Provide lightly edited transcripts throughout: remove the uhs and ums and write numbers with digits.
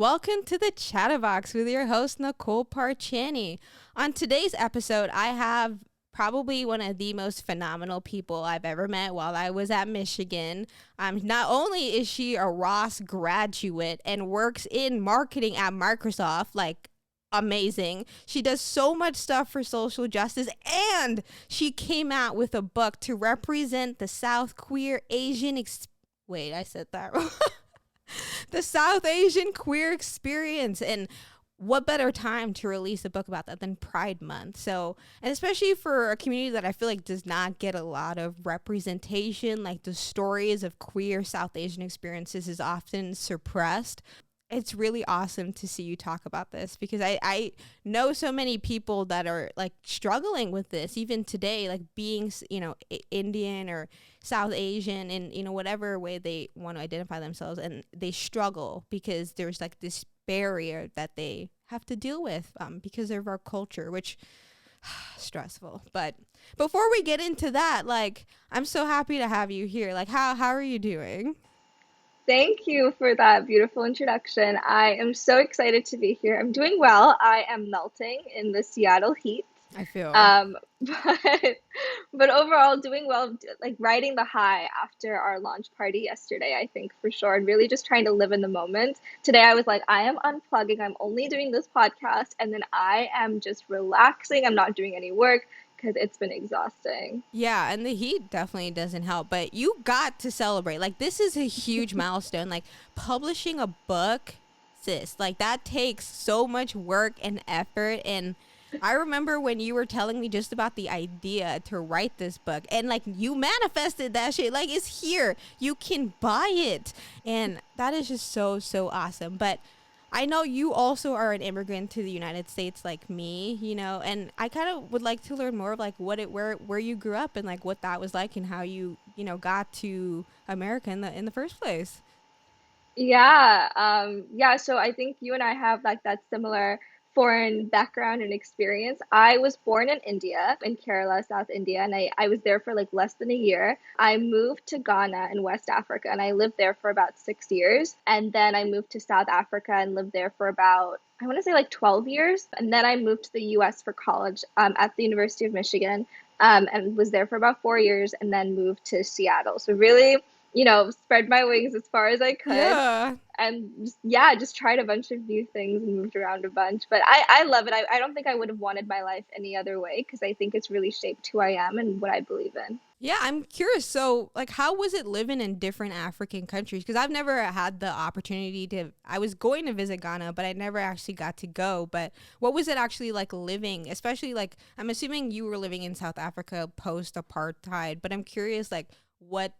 Welcome to the Chattabox with your host, Nicole Parchani. On today's episode, I have probably one of the most phenomenal people I've ever met while I was at Michigan. Not only is she a Ross graduate and works in marketing at Microsoft, like amazing. She does so much stuff for social justice, and she came out with a book to represent the South queer Asian wait, I said that wrong. The South Asian queer experience. And what better time to release a book about that than Pride Month? So, and especially for a community that I feel like does not get a lot of representation, like the stories of queer South Asian experiences is often suppressed. It's really awesome to see you talk about this because I know so many people that are like struggling with this even today, like being, Indian or South Asian in, whatever way they want to identify themselves. And they struggle because there's like this barrier that they have to deal with because of our culture, which stressful. But before we get into that, like, I'm so happy to have you here. Like, how are you doing? Thank you for that beautiful introduction. I am so excited to be here. I'm doing well. I am melting in the Seattle heat. I feel. Um, but overall doing well, like riding the high after our launch party yesterday, I think for sure, and really just trying to live in the moment. Today I was like, I am unplugging. I'm only doing this podcast, and then I am just relaxing. I'm not doing any work because it's been exhausting. Yeah, and the heat definitely doesn't help, but you got to celebrate. Like, this is a huge milestone. Like, publishing a book, sis, like, that takes so much work and effort. And I remember when you were telling me just about the idea to write this book, and like, you manifested that shit. Like, it's here. You can buy it. And that is just so, so awesome. But I know you also are an immigrant to the United States like me, and I kind of would like to learn more of like where you grew up and like what that was like and how you, got to America in the first place. Yeah, so I think you and I have like that similar foreign background and experience. I was born in India, in Kerala, South India, and I was there for like less than a year. I moved to Ghana in West Africa, and I lived there for about 6 years. And then I moved to South Africa and lived there for about, I want to say like 12 years. And then I moved to the US for college at the University of Michigan, and was there for about 4 years and then moved to Seattle. So really, spread my wings as far as I could Yeah. and yeah, just tried a bunch of new things and moved around a bunch. But I love it. I don't think I would have wanted my life any other way because I think it's really shaped who I am and what I believe in. Yeah, I'm curious. So, like, how was it living in different African countries? Because I've never had the opportunity to. I was going to visit Ghana, but I never actually got to go. But what was it actually like living? Especially, like, I'm assuming you were living in South Africa post apartheid. But I'm curious, like, what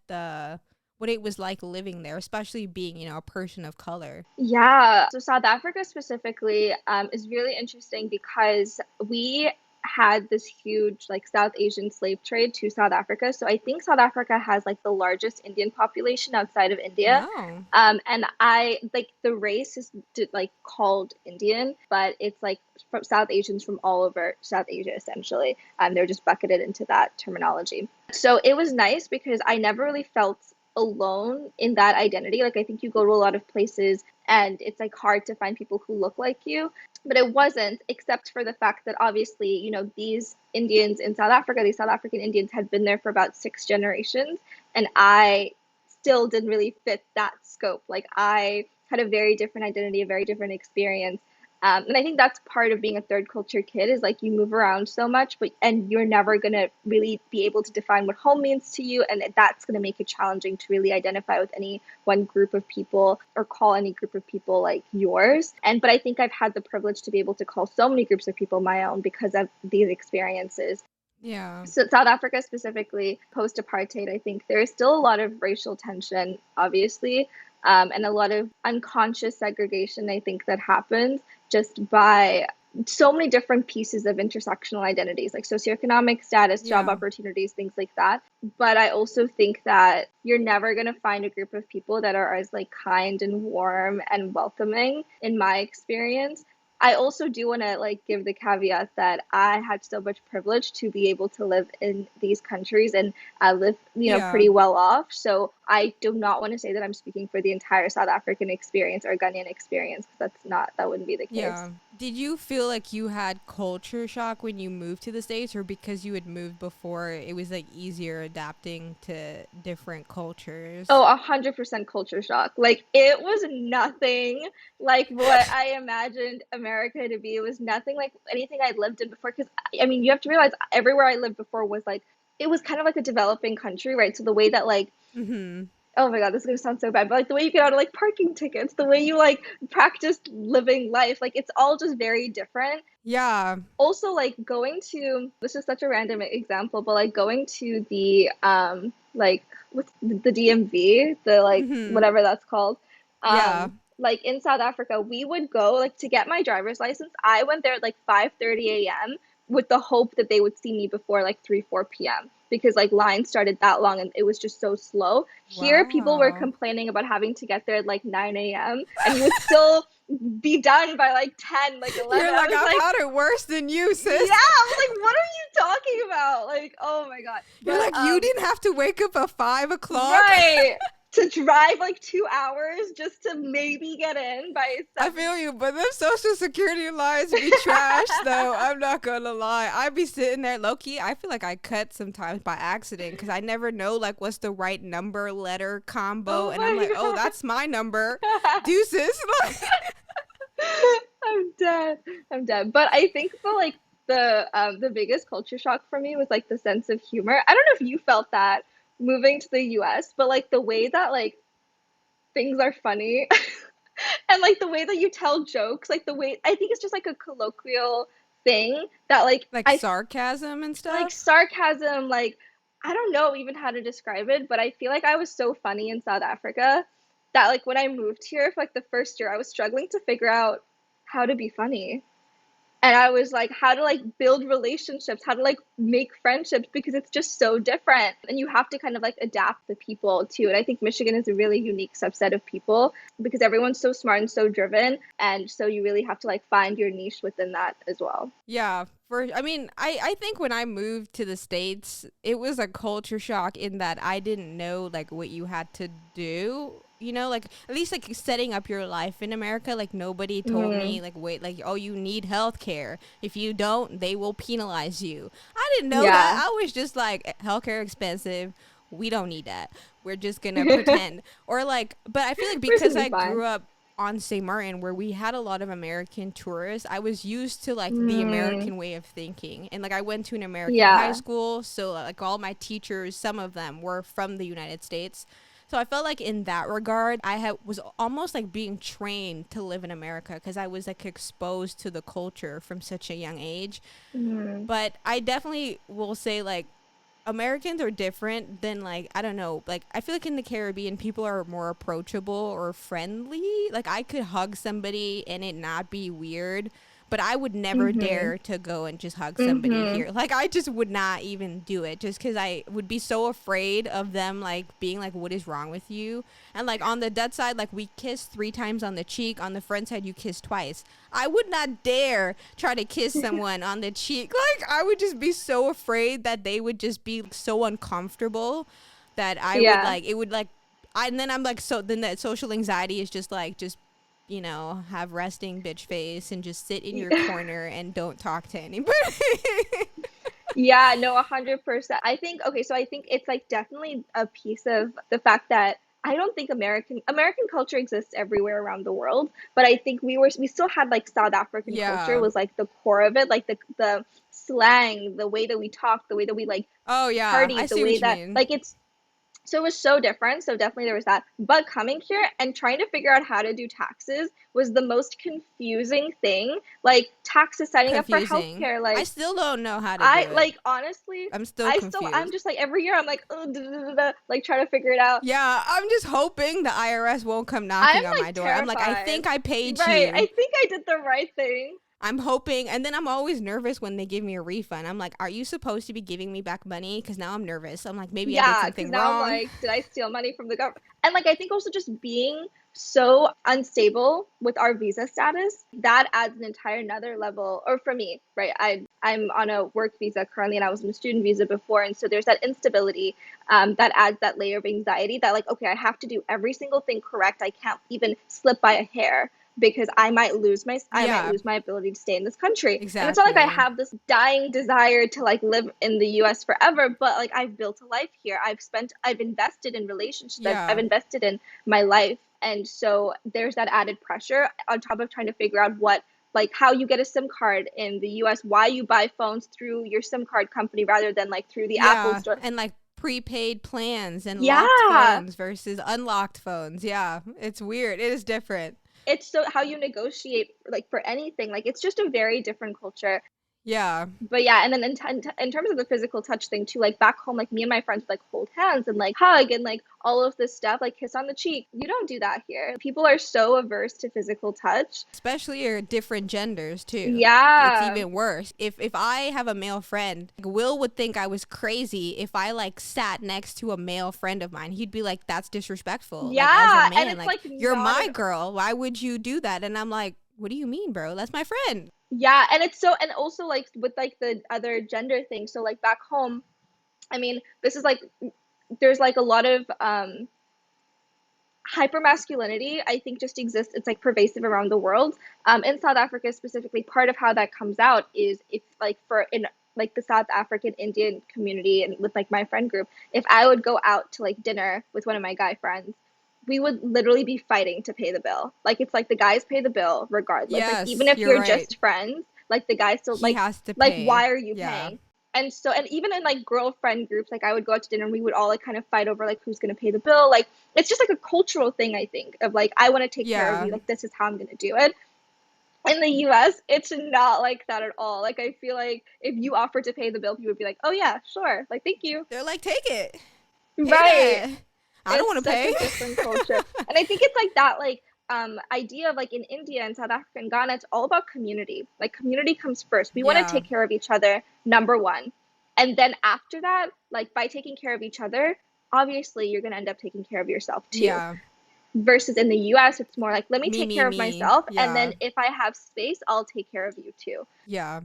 it was like living there, especially being, a person of color. Yeah, so South Africa specifically is really interesting because we had this huge like South Asian slave trade to South Africa. So I think South Africa has like the largest Indian population outside of India. Oh, And I like the race is like called Indian, but it's like from South Asians from all over South Asia essentially. They're just bucketed into that terminology. So it was nice because I never really felt alone in that identity. Like I think you go to a lot of places and it's like hard to find people who look like you. But it wasn't, except for the fact that obviously, these Indians in South Africa, these South African Indians had been there for about 6 generations. And I still didn't really fit that scope. Like I had a very different identity, a very different experience. And I think that's part of being a third culture kid is like you move around so much, but and you're never gonna really be able to define what home means to you, and that's gonna make it challenging to really identify with any one group of people or call any group of people like yours. And but I think I've had the privilege to be able to call so many groups of people my own because of these experiences. yeah. So South Africa specifically, post-apartheid, I think there is still a lot of racial tension, obviously, and a lot of unconscious segregation, I think, that happens just by so many different pieces of intersectional identities, like socioeconomic status, job Yeah. opportunities, things like that. But I also think that you're never going to find a group of people that are as like kind and warm and welcoming, in my experience, I also do want to like give the caveat that I had so much privilege to be able to live in these countries, and I live, Yeah. pretty well off. So I do not want to say that I'm speaking for the entire South African experience or Ghanaian experience, because that wouldn't be the case. Yeah. Did you feel like you had culture shock when you moved to the States, or because you had moved before, it was like easier adapting to different cultures? Oh, 100% culture shock. Like it was nothing like what I imagined America to be. It was nothing like anything I'd lived in before. Because I mean, you have to realize everywhere I lived before was like it was kind of like a developing country, right? So the way that like Mm-hmm. oh my God, this is gonna sound so bad, but like the way you get out of like parking tickets, the way you like practice living life, like it's all just very different. Yeah. Also, like going to this is such a random example, but like going to the like with the DMV, the like Mm-hmm. whatever that's called, Yeah. like in South Africa, we would go like to get my driver's license. I went there at like 5:30 a.m. with the hope that they would see me before like 3 4 p.m. because like lines started that long and it was just so slow. Here, people were Wow. complaining about having to get there at like 9 a.m. and you would still be done by like 10, like 11. You're I like, was I've like, had it worse than you, yeah, sis. I was like, what are you talking about? Like, oh my God. You're But like, you didn't have to wake up at 5 o'clock. right. To drive like 2 hours just to maybe get in by I 7. feel you, but them social security lines be trash, though. I'm not gonna lie. I be sitting there low key. I feel like I cut sometimes by accident because I never know like what's the right number letter combo, Oh and I'm like, oh, my that's my number. God. Deuces. I'm dead. I'm dead. But I think the biggest culture shock for me was like the sense of humor. I don't know if you felt that moving to the US, but like the way that like things are funny and like the way that you tell jokes, like the way I think it's just like a colloquial thing that like Like I sarcasm and like stuff. sarcasm, like I don't know even how to describe it, but I feel like I was so funny in South Africa that like when I moved here for like the first year, I was struggling to figure out how to be funny. And I was like, how to like build relationships, how to like make friendships because it's just so different. And you have to kind of like adapt the people to it. I think Michigan is a really unique subset of people because everyone's so smart and so driven. And so you really have to like find your niche within that as well. Yeah, I mean, I think when I moved to the States, it was a culture shock in that I didn't know like what you had to do. You know, like at least like setting up your life in America, like nobody told Mm, me like wait, like oh you need health care. If you don't, they will penalize you. I didn't know that. yeah. I was just like healthcare expensive. We don't need that. We're just gonna pretend. Or like but I feel like We're just because gonna be I fine. grew up on St. Martin where we had a lot of American tourists, I was used to like the Mm, American way of thinking. And like I went to an American high yeah. school, so like all my teachers, some of them were from the United States. So I felt like in that regard, was almost like being trained to live in America because I was like exposed to the culture from such a young age. Mm, But I definitely will say like Americans are different than like I don't know like I feel like in the Caribbean people are more approachable or friendly. Like I could hug somebody and it not be weird, but I would never mm-hmm. dare to go and just hug somebody Mm-hmm. here. Like I just would not even do it just because I would be so afraid of them like being like what is wrong with you. And like on the Dutch side like we kiss 3 times on the cheek, on the front side you kiss twice. I would not dare try to kiss someone on the cheek. Like I would just be so afraid that they would just be so uncomfortable that I would Yeah. like it would like and then I'm like so then that social anxiety is just like just have resting bitch face and just sit in your corner and don't talk to anybody. Yeah, no, 100%. I think okay, so I think it's like definitely a piece of the fact that I don't think American culture exists everywhere around the world, but I think we still had like South African culture Yeah. was like the core of it, like the slang, the way that we talk, the way that we like Oh yeah, I partied, the see way what you that mean. like it's so it was so different. So definitely there was that. But coming here and trying to figure out how to do taxes was the most confusing thing. Like taxes, signing up for Confusing. healthcare, I like still don't know how to do I it. like honestly, I'm still I'm confused. just like every year I'm like, oh, da, da, da, da, like trying to figure it out. Yeah, I'm just hoping the IRS won't come I'm knocking on like my door. I'm like, I terrified. think I paid Right. I you. think I did the right thing. I'm hoping, and then I'm always nervous when they give me a refund. I'm like, are you supposed to be giving me back money? Because now I'm nervous. I'm like, maybe I did Yeah, because something now I'm wrong. like, did I steal money from the government? And like I think also just being so unstable with our visa status. That adds an entire another level, or for me, right? I'm on a work visa currently, and I was on a student visa before, and so there's that instability that adds that layer of anxiety that like, okay, I have to do every single thing correct. I can't even slip by a hair because I might Yeah, lose my ability to stay in this country. And it's not like I exactly. have this dying desire to like live in the US forever, but like I've built a life here. I've invested in relationships. I've Yeah. invested in my life. And so there's that added pressure on top of trying to figure out what like how you get a SIM card in the US, why you buy phones through your SIM card company rather than like through the Apple Yeah. store. And like prepaid plans and locked Yeah. phones versus unlocked phones. Yeah. It's weird. It is different. It's so how you negotiate like for anything. Like it's just a very different culture. Yeah. But yeah, and then in terms of the physical touch thing too, like back home, like me and my friends would like hold hands and like hug and like all of this stuff, like kiss on the cheek. You don't do that here. People are so averse to physical touch. Especially your different genders too. It's Yeah. even worse. If I have a male friend, Will would think I was crazy if I like sat next to a male friend of mine. He'd be like, "That's disrespectful." Like as a Yeah. And man, it's like like you're not my at girl. Why would you do that? And I'm like, "What do you mean, bro? That's my friend." yeah, and it's so and also like with like the other gender thing. So like back home, I mean, this is like there's like a lot of hypermasculinity I think just exists. It's like pervasive around the world. In South Africa specifically, part of how that comes out is if like for in like the South African Indian community and with like my friend group, if I would go out to like dinner with one of my guy friends, we would literally be fighting to pay the bill. Like it's like the guys pay the bill regardless. Like even Yes, if you're you're right. just friends, like the guy still He has to like pay. why are you Yeah. paying? And so and even in like girlfriend groups, like I would go out to dinner and we would all like kind of fight over like who's gonna pay the bill. Like it's just like a cultural thing I think of like I want to take care of Yeah. you, like this is how I'm gonna do it. In the US it's not like that at all. Like I feel like if you offer to pay the bill people would be like, oh yeah, sure, like thank you. They're like, "Take it. Pay Right. that." I don't It's want to such pay. a different culture. And I think it's like that like idea of like in India and South Africa and Ghana, it's all about community. Like community comes first. We want to Yeah. take care of each other, number one. And then after that, like by taking care of each other, obviously you're gonna end up taking care of yourself too. Yeah. Versus in the US, it's more like, let me Me, take me, care of me. myself, and Yeah. then if I have space, I'll take care of you too. Yeah.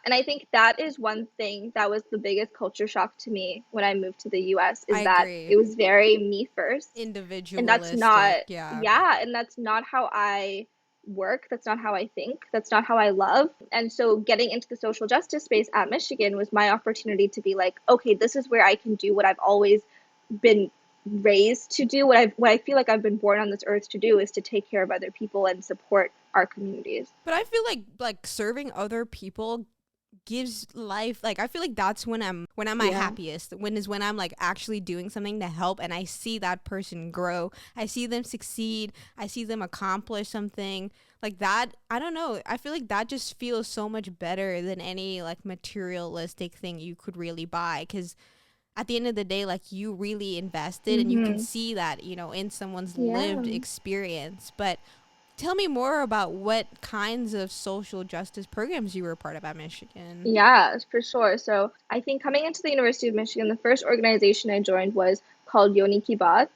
And I think that is one thing that was the biggest culture shock to me when I moved to the US I is that it agree. was very me first. And that's not, Individualistic. Yeah. yeah, and that's not how I work. That's not how I think. That's not how I love. And so getting into the social justice space at Michigan was my opportunity to be like, okay, this is where I can do what I've always been raised to do, what I feel like I've been born on this earth to do is to take care of other people and support our communities. But I feel like serving other people gives life, like I feel like that's when I'm my Yeah. happiest, when I'm like actually doing something to help and I see that person grow, I see them succeed, I see them accomplish something like that. I don't know, I feel like that just feels so much better than any like materialistic thing you could really buy, because at the end of the day, like you really invested and you can Mm-hmm. see that, in someone's lived Yeah. experience. But tell me more about what kinds of social justice programs you were a part of at Michigan. Yeah, for sure. So I think coming into the University of Michigan, the first organization I joined was called Yoni Ki Baat.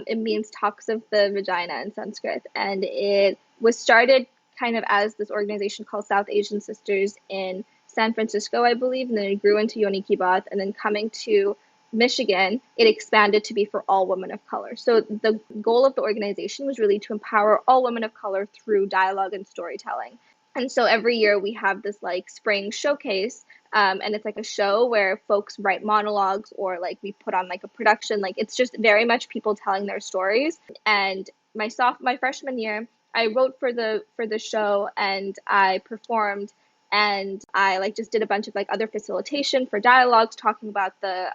It means talks of the vagina in Sanskrit, and it was started kind of as this organization called South Asian Sisters in San Francisco, I believe, and then it grew into Yoni Ki Baat, and then coming to Michigan, it expanded to be for all women of color. So the goal of the organization was really to empower all women of color through dialogue and storytelling. And so every year we have this like spring showcase, and it's like a show where folks write monologues or like we put on like a production. Like it's just very much people telling their stories. And my freshman year, I wrote for the show and I performed and I like just did a bunch of like other facilitation for dialogues talking about the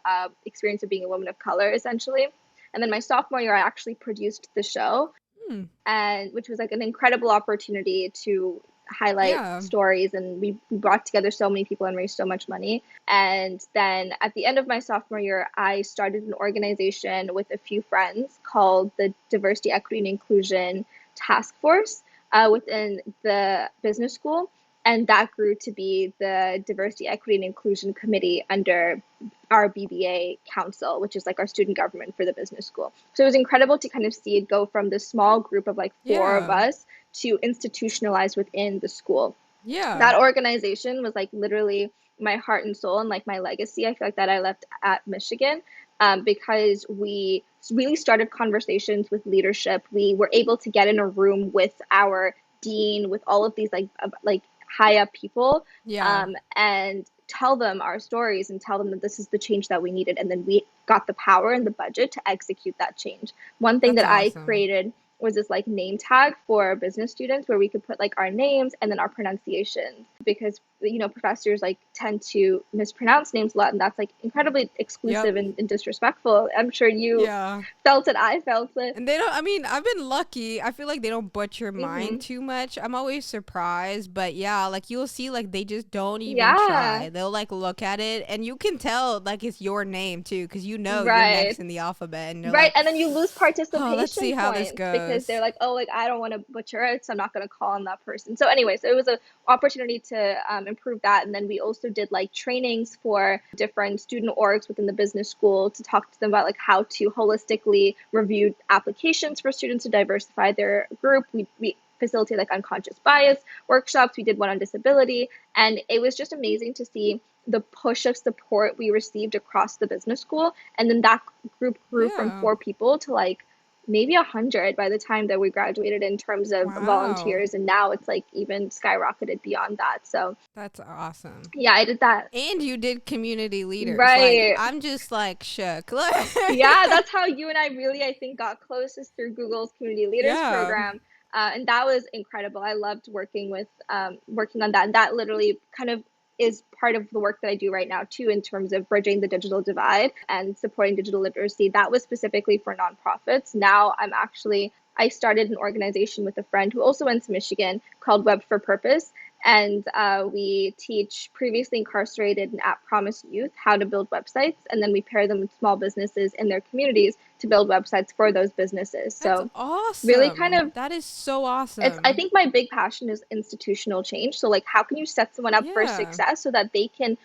experience of being a woman of color essentially. And then my sophomore year, I actually produced the show Hmm. and which was like an incredible opportunity to highlight Yeah. stories and we brought together so many people and raised so much money. And then at the end of my sophomore year I started an organization with a few friends called the Diversity, Equity, and Inclusion Task Force within the business school. And that grew to be the Diversity, Equity, and Inclusion Committee under our BBA Council, which is like our student government for the business school. So it was incredible to kind of see it go from this small group of like four of Yeah. us to institutionalized within the school. Yeah. That organization was like literally my heart and soul and like my legacy. I feel like that I left at Michigan, because we really started conversations with leadership. We were able to get in a room with our dean, with all of these like high up people, Yeah. and tell them our stories and tell them that this is the change that we needed. And then we got the power and the budget to execute that change. One thing That's that I awesome. created was this like name tag for business students where we could put like our names and then our pronunciations, because professors like tend to mispronounce names a lot, and that's like incredibly Yep. exclusive and disrespectful. I'm sure you Yeah. felt it, I felt it. And they don't, I mean, I've been lucky. I feel like they don't butcher mine Hmm. too much. I'm always surprised, but yeah, like you'll see, like they just don't even Yeah, try. They'll like look at it and you can tell like it's your name too, because you're right. next in the alphabet and you're Right, like, and then you lose oh, let's participation see how this points because goes. they're like, oh, like I don't want to butcher it, so I'm not going to call on that person. So, anyway, so it was an opportunity to improve that, and then we also did like trainings for different student orgs within the business school to talk to them about like how to holistically review applications for students to diversify their group. We facilitate like unconscious bias workshops. We did one on disability, and it was just amazing to see the push of support we received across the business school, and then that group grew from Yeah. 4 people to like maybe 100 by the time that we graduated in terms of Wow. volunteers, and now it's like even skyrocketed beyond that. So That's awesome. yeah, I did that. And you did community leaders. Like, Right. I'm just like shook. Yeah, that's how you and I really, I think, got closest through Google's Community Leaders Yeah. program. And that was incredible. I loved working on that. And that literally kind of is part of the work that I do right now too, in terms of bridging the digital divide and supporting digital literacy. That was specifically for nonprofits. Now I started an organization with a friend who also went to Michigan called Web for Purpose, and we teach previously incarcerated and at promise youth how to build websites, and then we pair them with small businesses in their communities to build websites for those businesses. That's So really kind awesome. of, That is so I awesome. think my big passion is institutional change. So like how can you set someone up for Yeah. success so that they can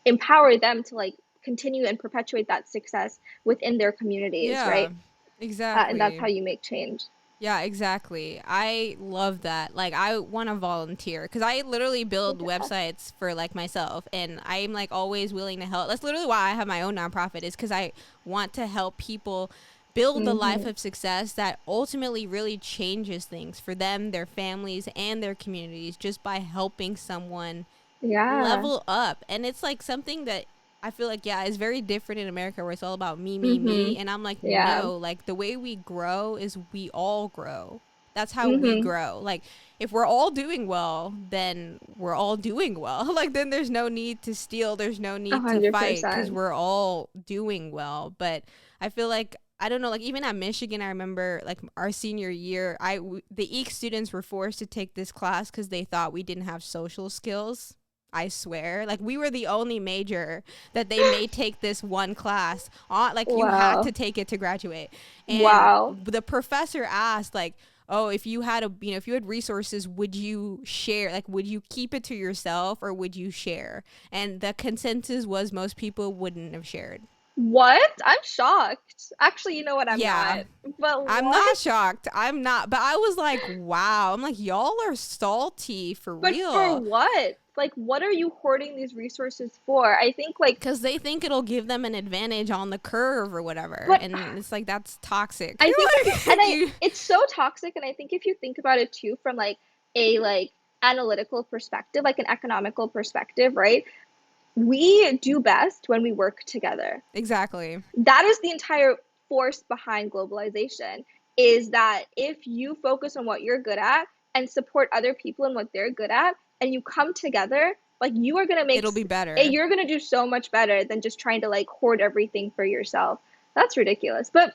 empower them to like continue and perpetuate that success within their communities, Yeah. right? And that's Exactly. how you make change. Yeah, exactly. I love that. Like, I want to volunteer because I literally build Yeah. websites for like myself, and I'm like always willing to help. That's literally why I have my own nonprofit, is because I want to help people build the life Hmm. of success that ultimately really changes things for them, their families, and their communities just by helping someone Yeah. level up. And it's like something that I feel like, yeah, is very different in America where it's all about me, me, Hmm. me. And I'm like, Yeah. no, like the way we grow is we all grow. That's how we Hmm. grow. Like, if we're all doing well, then we're all doing well. Like, then there's no need to steal, there's no A need to hundred fight because percent. we're all doing well. But I feel like, I don't know, like even at Michigan, I remember like our senior year, the EEC students were forced to take this class because they thought we didn't have social skills. I swear, like we were the only major that they may take this one class on. Like you had Wow. to take it to graduate, and Wow. the professor asked, like, "Oh, if you had if you had resources, would you share? Like, would you keep it to yourself or would you share?" And the consensus was most people wouldn't have shared. What? I'm shocked. Actually, you know what? I'm Yeah, not. But I'm what? not shocked. I'm not, but I was like, wow. I'm like, y'all are salty for But for real. what? Like, what are you hoarding these resources for? I think, like, Because they think it'll give them an advantage on the curve or whatever. but And it's like, that's toxic. I think, and Like, you, it's so toxic. And I think if you think about it too, from like a analytical perspective, like an economical perspective, right? We do best when we work together. exactly. That is the entire force behind globalization, is that if you focus on what you're good at and support other people in what they're good at, and you come together, like you are going to It'll be better. you're going to do so much better than just trying to like hoard everything for yourself. That's ridiculous. But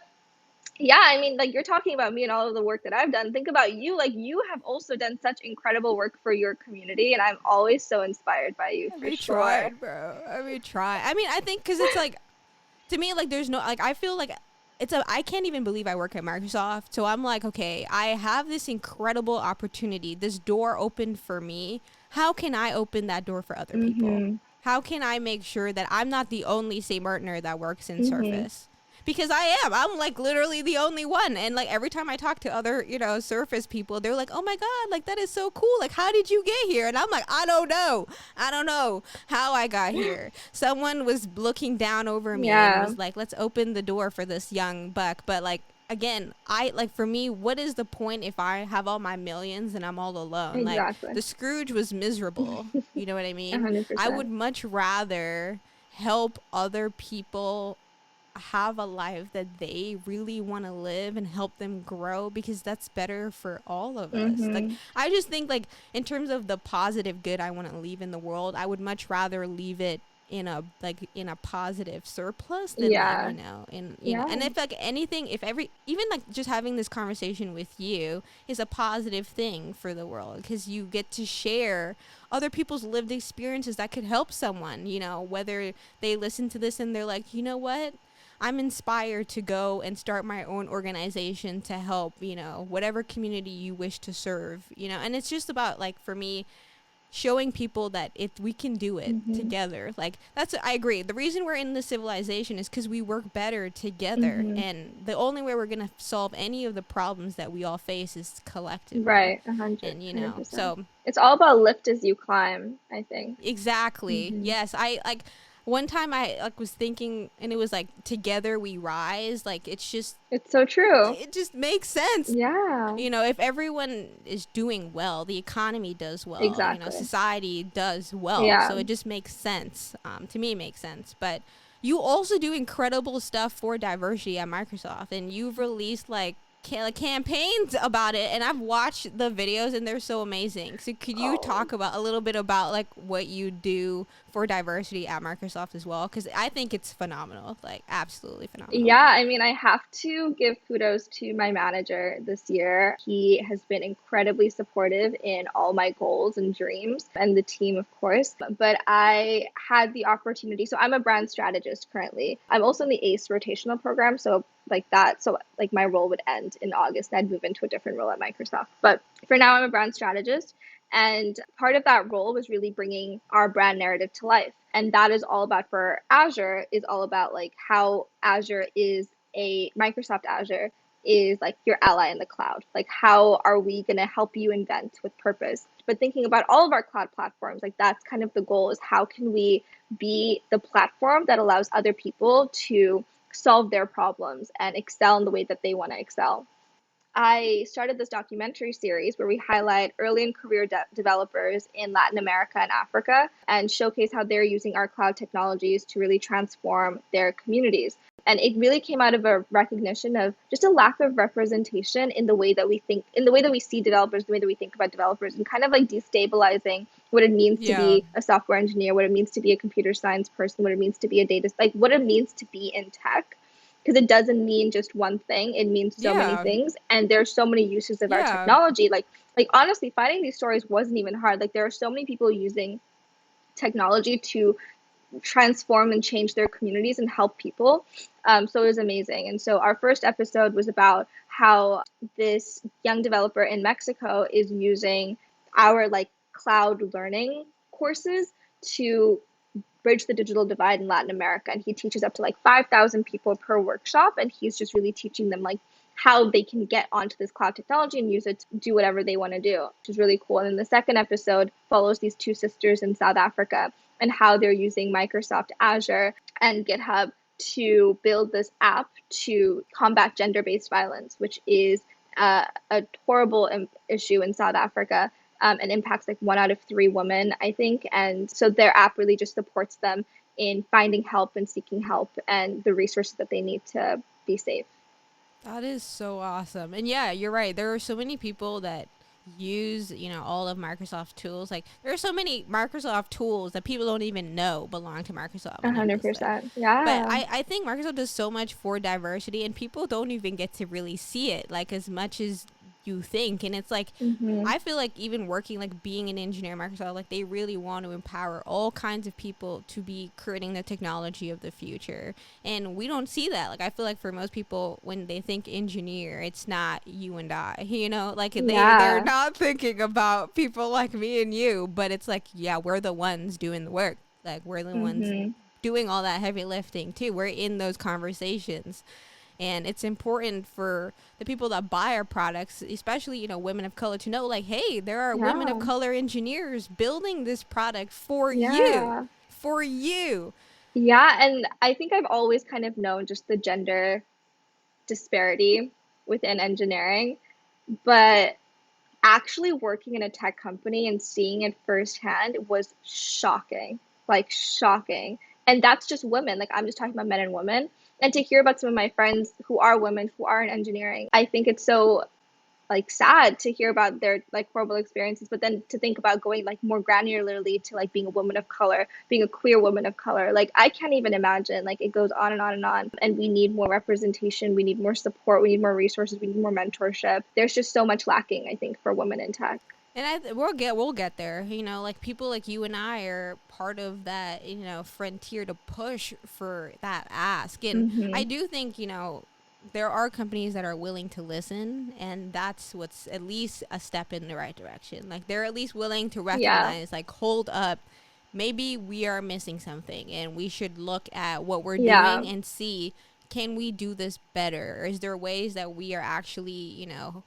yeah, I mean, like you're talking about me and all of the work that I've done. Think about you. Like you have also done such incredible work for your community, and I'm always so inspired by you I for be sure. tried, bro. I be try. I mean, I think because it's like, to me, like, there's no, like, I feel like I can't even believe I work at Microsoft. So I'm like, okay, I have this incredible opportunity. This door opened for me. how can I open that door for other people? How can I make sure that I'm not the only St. Martiner that works in Surface? Because I'm like literally the only one. And like every time I talk to other, Surface people, they're like, oh my God, like that is so cool. Like, how did you get here? And I'm like, I don't know how I got here. Someone was looking down over me and was like, let's open the door for this young buck. But like, again, for me, what is the point if I have all my millions and I'm all alone? Exactly. Like, the Scrooge was miserable. You know what I mean? 100%. I would much rather help other people have a life that they really want to live and help them grow, because that's better for all of us. Like, I just think, like, in terms of the positive good I want to leave in the world, I would much rather leave it in a positive surplus than and if like anything, if even like just having this conversation with you is a positive thing for the world, because you get to share other people's lived experiences that could help someone, whether they listen to this and they're like, you know what, I'm inspired to go and start my own organization to help, whatever community you wish to serve, and it's just about, like, for me, showing people that if we can do it together, like, I agree. The reason we're in this civilization is because we work better together, and the only way we're going to solve any of the problems that we all face is collectively. Right, 100%. And, so it's all about lift as you climb, I think. Exactly. Yes. One time I was thinking, and it was like, together we rise. Like, it's so true. It just makes sense. Yeah. If everyone is doing well, the economy does well. Exactly. Society does well. Yeah. So it just makes sense. To me, it makes sense. But you also do incredible stuff for diversity at Microsoft, and you've released campaigns about it, and I've watched the videos and they're so amazing. So could you talk about a little bit about like what you do for diversity at Microsoft as well? Because I think it's phenomenal, like absolutely phenomenal. Yeah, I mean, I have to give kudos to my manager this year. He has been incredibly supportive in all my goals and dreams, and the team, of course. But I had the opportunity, so I'm a brand strategist currently. I'm also in the ACE rotational program, so my role would end in August and I'd move into a different role at Microsoft. But for now, I'm a brand strategist. And part of that role was really bringing our brand narrative to life. And that is all about, for Azure, is all about like how Microsoft Azure is like your ally in the cloud. Like, how are we going to help you invent with purpose? But thinking about all of our cloud platforms, like that's kind of the goal, is how can we be the platform that allows other people to solve their problems and excel in the way that they want to excel. I started this documentary series where we highlight early in career developers in Latin America and Africa and showcase how they're using our cloud technologies to really transform their communities. And it really came out of a recognition of just a lack of representation in the way that we think, in the way that we see developers, the way that we think about developers, and kind of like destabilizing what it means to be a software engineer, what it means to be a computer science person, what it means to be a what it means to be in tech. Because it doesn't mean just one thing. It means so many things. And there's so many uses of our technology. Like honestly, finding these stories wasn't even hard. Like, there are so many people using technology to transform and change their communities and help people. So it was amazing. And so our first episode was about how this young developer in Mexico is using our cloud learning courses to bridge the digital divide in Latin America. And he teaches up to 5,000 people per workshop. And he's just really teaching them how they can get onto this cloud technology and use it to do whatever they want to do, which is really cool. And then the second episode follows these two sisters in South Africa and how they're using Microsoft Azure and GitHub to build this app to combat gender-based violence, which is a horrible issue in South Africa. And impacts 1 out of 3 women, I think. And so their app really just supports them in finding help and seeking help and the resources that they need to be safe. That is so awesome. And yeah, you're right. There are so many people that use, all of Microsoft tools. There are so many Microsoft tools that people don't even know belong to Microsoft. 100%. Yeah. But I think Microsoft does so much for diversity, and people don't even get to really see it as much as you think. And it's like, Mm-hmm. I feel like even working, like being an engineer at Microsoft, like they really want to empower all kinds of people to be creating the technology of the future. And we don't see that. Like I feel like for most people, when they think engineer, it's not you and I, you know, like they're Yeah. not thinking about people like me and you, but it's like, yeah, we're the ones doing the work. Like we're the ones Mm-hmm. doing all that heavy lifting too. We're in those conversations. And it's important for the people that buy our products, especially, you know, women of color, to know like, hey, there are women of Yeah. color engineers building this product for you. Yeah. For you. Yeah, and I think I've always kind of known just the gender disparity within engineering, but actually working in a tech company and seeing it firsthand was shocking, like shocking. And that's just women. Like I'm just talking about men and women. And to hear about some of my friends who are women who are in engineering, I think it's so like sad to hear about their like horrible experiences, but then to think about going like more granularly to like being a woman of color, being a queer woman of color, like I can't even imagine. Like it goes on and on and on. And we need more representation, we need more support, we need more resources, we need more mentorship. There's just so much lacking, I think, for women in tech. And we'll get there. You know, like people like you and I are part of that, you know, frontier to push for that ask. And I Mm-hmm. do think, you know, there are companies that are willing to listen, and that's what's at least a step in the right direction. Like they're at least willing to Yeah. recognize, like, hold up, maybe we are missing something, and we should look at what we're Yeah. doing and see, can we do this better? Or is there ways that we are actually, you know,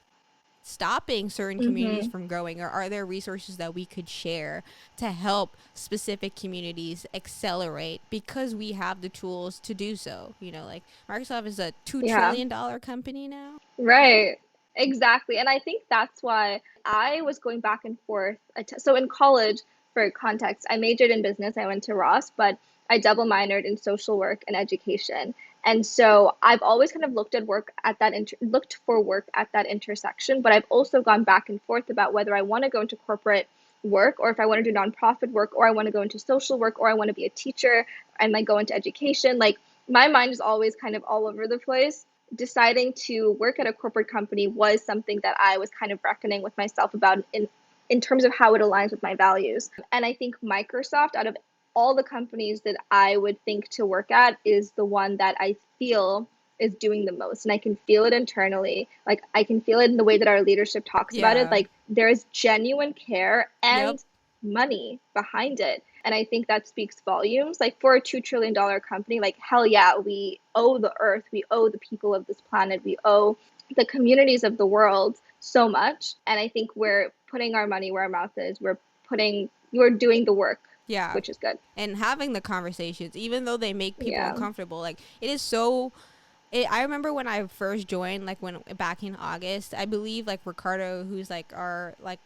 stopping certain communities Mm-hmm. from growing, or are there resources that we could share to help specific communities accelerate because we have the tools to do so? You know, like Microsoft is a $2 Yeah. trillion company now. Right. Exactly. And I think that's why I was going back and forth. So in college, for context, I majored in business. I went to Ross, but I double minored in social work and education. And so I've always kind of looked for work at that intersection, but I've also gone back and forth about whether I want to go into corporate work or if I want to do nonprofit work or I want to go into social work or I want to be a teacher and like go into education. Like my mind is always kind of all over the place. Deciding to work at a corporate company was something that I was kind of reckoning with myself about in terms of how it aligns with my values. And I think Microsoft, out of all the companies that I would think to work at, is the one that I feel is doing the most. And I can feel it internally. Like I can feel it in the way that our leadership talks about it. Yeah. Like there is genuine care Yep. and money behind it. And I think that speaks volumes. Like for a $2 trillion company, like hell yeah, we owe the earth, we owe the people of this planet, we owe the communities of the world so much. And I think we're putting our money where our mouth is. We're doing the work, Yeah. which is good. And having the conversations, even though they make people Yeah. uncomfortable, like it is so. I remember when I first joined, like when back in August, I believe like Ricardo, who's like our like,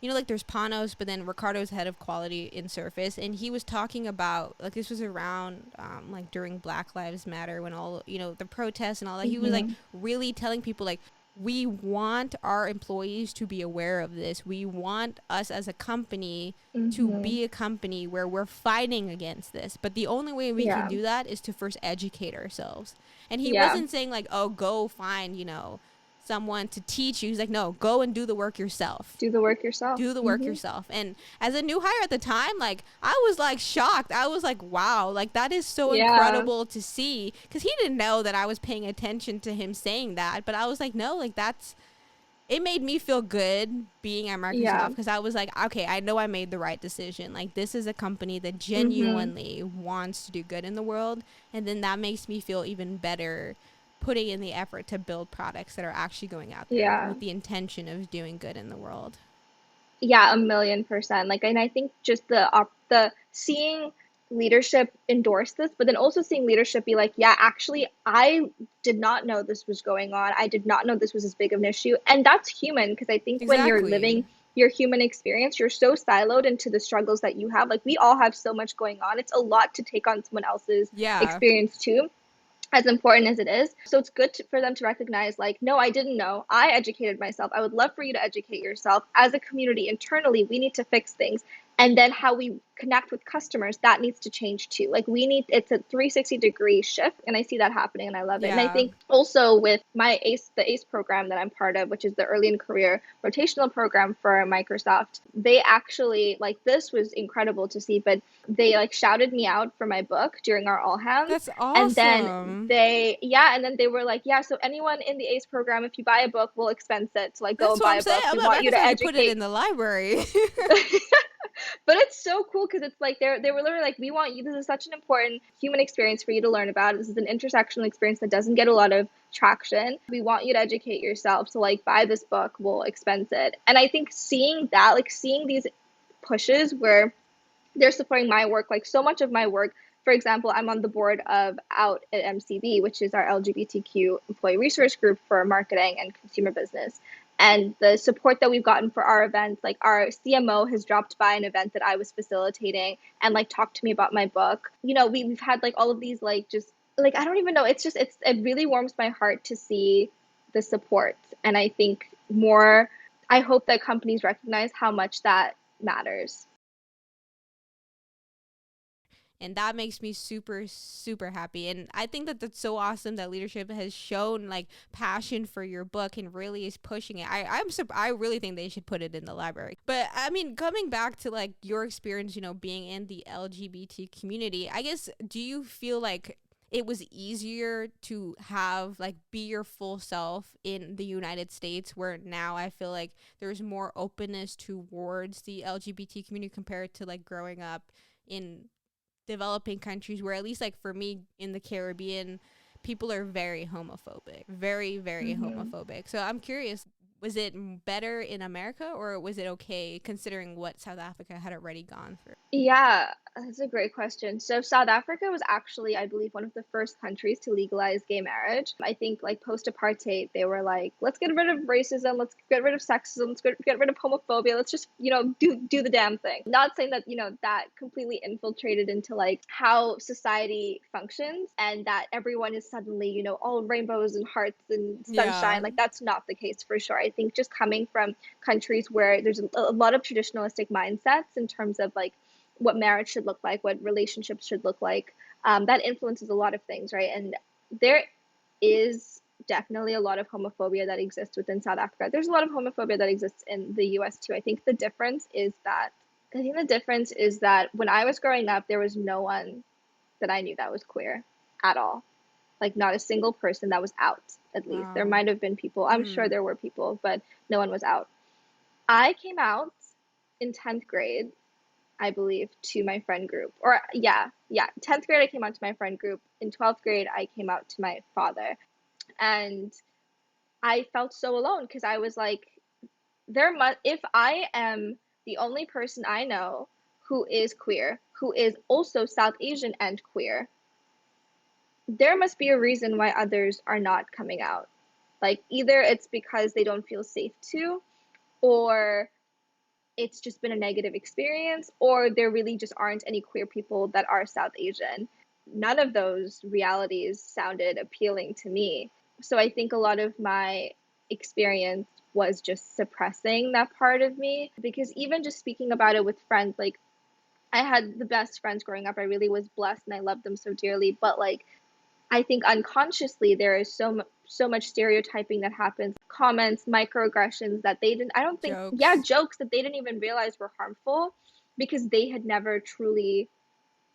you know, like there's Panos, but then Ricardo's head of quality in Surface, and he was talking about like this was around like during Black Lives Matter when all, you know, the protests and all that. He was like Mm-hmm. really telling people like, we want our employees to be aware of this. We want us as a company to Mm-hmm. be a company where we're fighting against this. But the only way we can Yeah. do that is to first educate ourselves. And he Yeah. wasn't saying like, oh, go find, you know, someone to teach you. He's like, no, go and do the work yourself. Do the work yourself. Do the work Mm-hmm. yourself. And as a new hire at the time, like I was like shocked. I was like, wow, like that is so Yeah. incredible to see, because he didn't know that I was paying attention to him saying that. But I was like, no, like that's, it made me feel good being at Microsoft, Yeah. because I was like, okay, I know I made the right decision. Like this is a company that Mm-hmm. genuinely wants to do good in the world, and then that makes me feel even better putting in the effort to build products that are actually going out there Yeah. with the intention of doing good in the world. Yeah, 1,000,000%. Like, and I think just the seeing leadership endorse this, but then also seeing leadership be like, yeah, actually, I did not know this was going on. I did not know this was as big of an issue. And that's human because I think when you're Exactly. living your human experience, you're so siloed into the struggles that you have. Like, we all have so much going on. It's a lot to take on someone else's Yeah. experience too, as important as it is. So it's good for them to recognize, like, no, I didn't know. I educated myself. I would love for you to educate yourself. As a community internally, we need to fix things. And then how we connect with customers, that needs to change too. Like we need, it's a 360-degree shift, and I see that happening and I love it. And I Yeah. think also with my the ACE program that I'm part of, which is the early in career rotational program for Microsoft, they actually, like, this was incredible to see, but they like shouted me out for my book during our all hands. That's And then awesome. and then they were like, yeah, so anyone in the ACE program, if you buy a book, we'll expense it to like go That's and what buy I'm a saying. book. I'm We like, want you to Microsoft should put it educate. in the library. But it's so cool because it's like they were literally like, we want you, this is such an important human experience for you to learn about. This is an intersectional experience that doesn't get a lot of traction. We want you to educate yourself, so like buy this book, we'll expense it. And I think seeing that, like seeing these pushes where they're supporting my work, like so much of my work. For example, I'm on the board of Out at MCB, which is our LGBTQ employee resource group for marketing and consumer business. And the support that we've gotten for our events, like our CMO has dropped by an event that I was facilitating and like talked to me about my book. You know, we've had like all of these like just like I don't even know. It's just it really warms my heart to see the support. And I think more I hope that companies recognize how much that matters. And that makes me super super happy, and I think that that's so awesome that leadership has shown like passion for your book and really is pushing it. I really think they should put it in the library. But I mean, coming back to like your experience, being in the LGBT community, I guess, do you feel like it was easier to have like be your full self in the United States, where now I feel like there's more openness towards the LGBT community compared to like growing up in developing countries, where at least like for me in the Caribbean, people are very homophobic, very very Mm-hmm. homophobic. So I'm curious, was it better in America, or was it okay considering what South Africa had already gone through? Yeah, that's a great question. So South Africa was actually, I believe, one of the first countries to legalize gay marriage. I think like post-apartheid, they were like, let's get rid of racism, let's get rid of sexism, let's get rid of homophobia, let's just, do the damn thing. Not saying that, that completely infiltrated into like how society functions and that everyone is suddenly, all rainbows and hearts and sunshine. Yeah. Like that's not the case for sure. I think just coming from countries where there's a lot of traditionalistic mindsets in terms of like what marriage should look like, what relationships should look like. That influences a lot of things, right? And there is definitely a lot of homophobia that exists within South Africa. There's a lot of homophobia that exists in the US too. I think the difference is that when I was growing up, there was no one that I knew that was queer at all. Like not a single person that was out, at least. There Wow. might have been people, I'm sure Mm. there were people, but no one was out. I came out in 10th grade, I believe, to my friend group. Or yeah. 10th grade I came out to my friend group. In 12th grade I came out to my father. And I felt so alone because I was like, if I am the only person I know who is queer, who is also South Asian and queer, there must be a reason why others are not coming out. Like either it's because they don't feel safe to, or it's just been a negative experience, or there really just aren't any queer people that are South Asian. None of those realities sounded appealing to me. So I think a lot of my experience was just suppressing that part of me, because even just speaking about it with friends, like I had the best friends growing up. I really was blessed and I loved them so dearly. But like I think unconsciously there is so much stereotyping that happens, comments, microaggressions that they didn't, I don't think, yeah, Jokes. jokes that they didn't even realize were harmful because they had never truly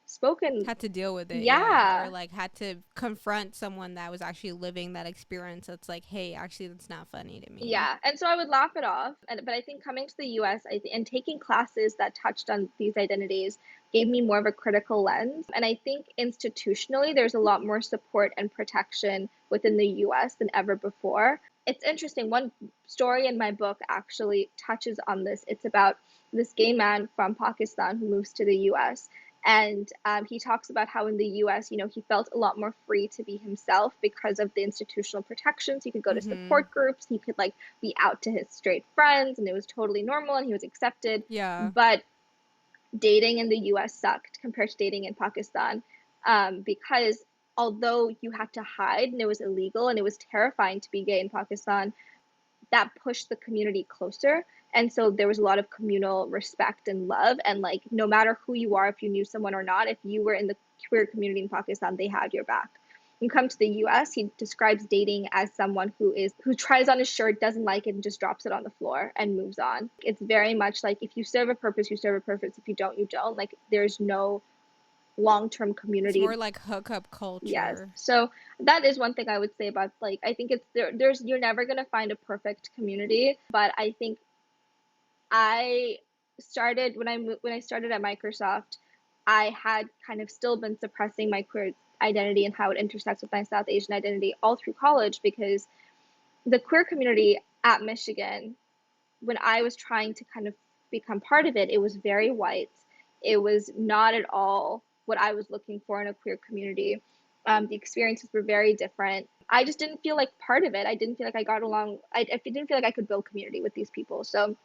spoken. Had to deal with it, yeah, or Yeah. like had to confront someone that was actually living that experience. That's like, hey, actually that's not funny to me. Yeah, and so I would laugh it off. But I think coming to the US, and taking classes that touched on these identities gave me more of a critical lens. And I think institutionally, there's a lot more support and protection within the US than ever before. It's interesting. One story in my book actually touches on this. It's about this gay man from Pakistan who moves to the US. And he talks about how in the US, he felt a lot more free to be himself because of the institutional protections. He could go to Mm-hmm. support groups, he could like be out to his straight friends, and it was totally normal and he was accepted. Yeah. But dating in the US sucked compared to dating in Pakistan, because although you had to hide and it was illegal and it was terrifying to be gay in Pakistan, that pushed the community closer. And so there was a lot of communal respect and love. And like, no matter who you are, if you knew someone or not, if you were in the queer community in Pakistan, they had your back. When you come to the US, he describes dating as someone who tries on his shirt, doesn't like it, and just drops it on the floor and moves on. It's very much like, if you serve a purpose, you serve a purpose. If you don't, you don't. Like, there's no long-term community. It's more like hookup culture. Yes. So that is one thing I would say about, like, I think it's there's you're never going to find a perfect community, but I think I started when I started at Microsoft, I had kind of still been suppressing my queer identity and how it intersects with my South Asian identity all through college, because the queer community at Michigan, when I was trying to kind of become part of it, it was very white. It was not at all what I was looking for in a queer community. The experiences were very different. I just didn't feel like part of it. I didn't feel like I got along. I didn't feel like I could build community with these people. So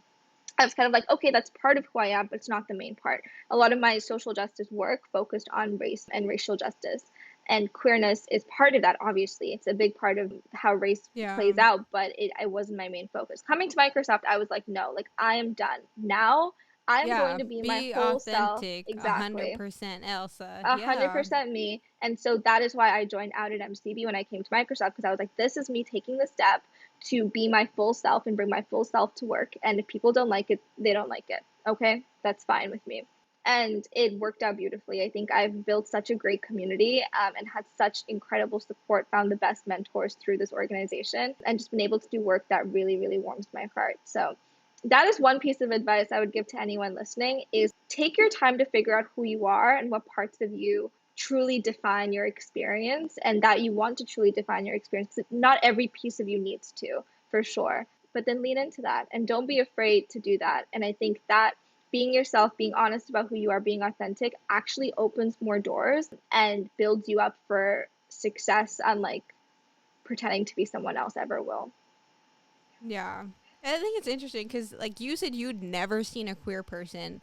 I was kind of like, okay, that's part of who I am, but it's not the main part. A lot of my social justice work focused on race and racial justice. And queerness is part of that, obviously. It's a big part of how race plays out, but it wasn't my main focus. Coming to Microsoft, I was like, no, like, I am done. Now I'm going to be my whole self. Exactly. 100% Elsa. 100% me. And so that is why I joined out at MCB when I came to Microsoft, because I was like, this is me taking the step to be my full self and bring my full self to work. And if people don't like it, they don't like it. Okay? That's fine with me. And it worked out beautifully. I think I've built such a great community, and had such incredible support, found the best mentors through this organization, and just been able to do work that really, really warms my heart. So that is one piece of advice I would give to anyone listening, is take your time to figure out who you are and what parts of you truly define your experience, and that you want to truly define your experience. Not every piece of you needs to, for sure, but then lean into that and don't be afraid to do that. And I think that being yourself, being honest about who you are, being authentic actually opens more doors and builds you up for success, unlike pretending to be someone else ever will. Yeah. I think it's interesting because, like you said, you'd never seen a queer person,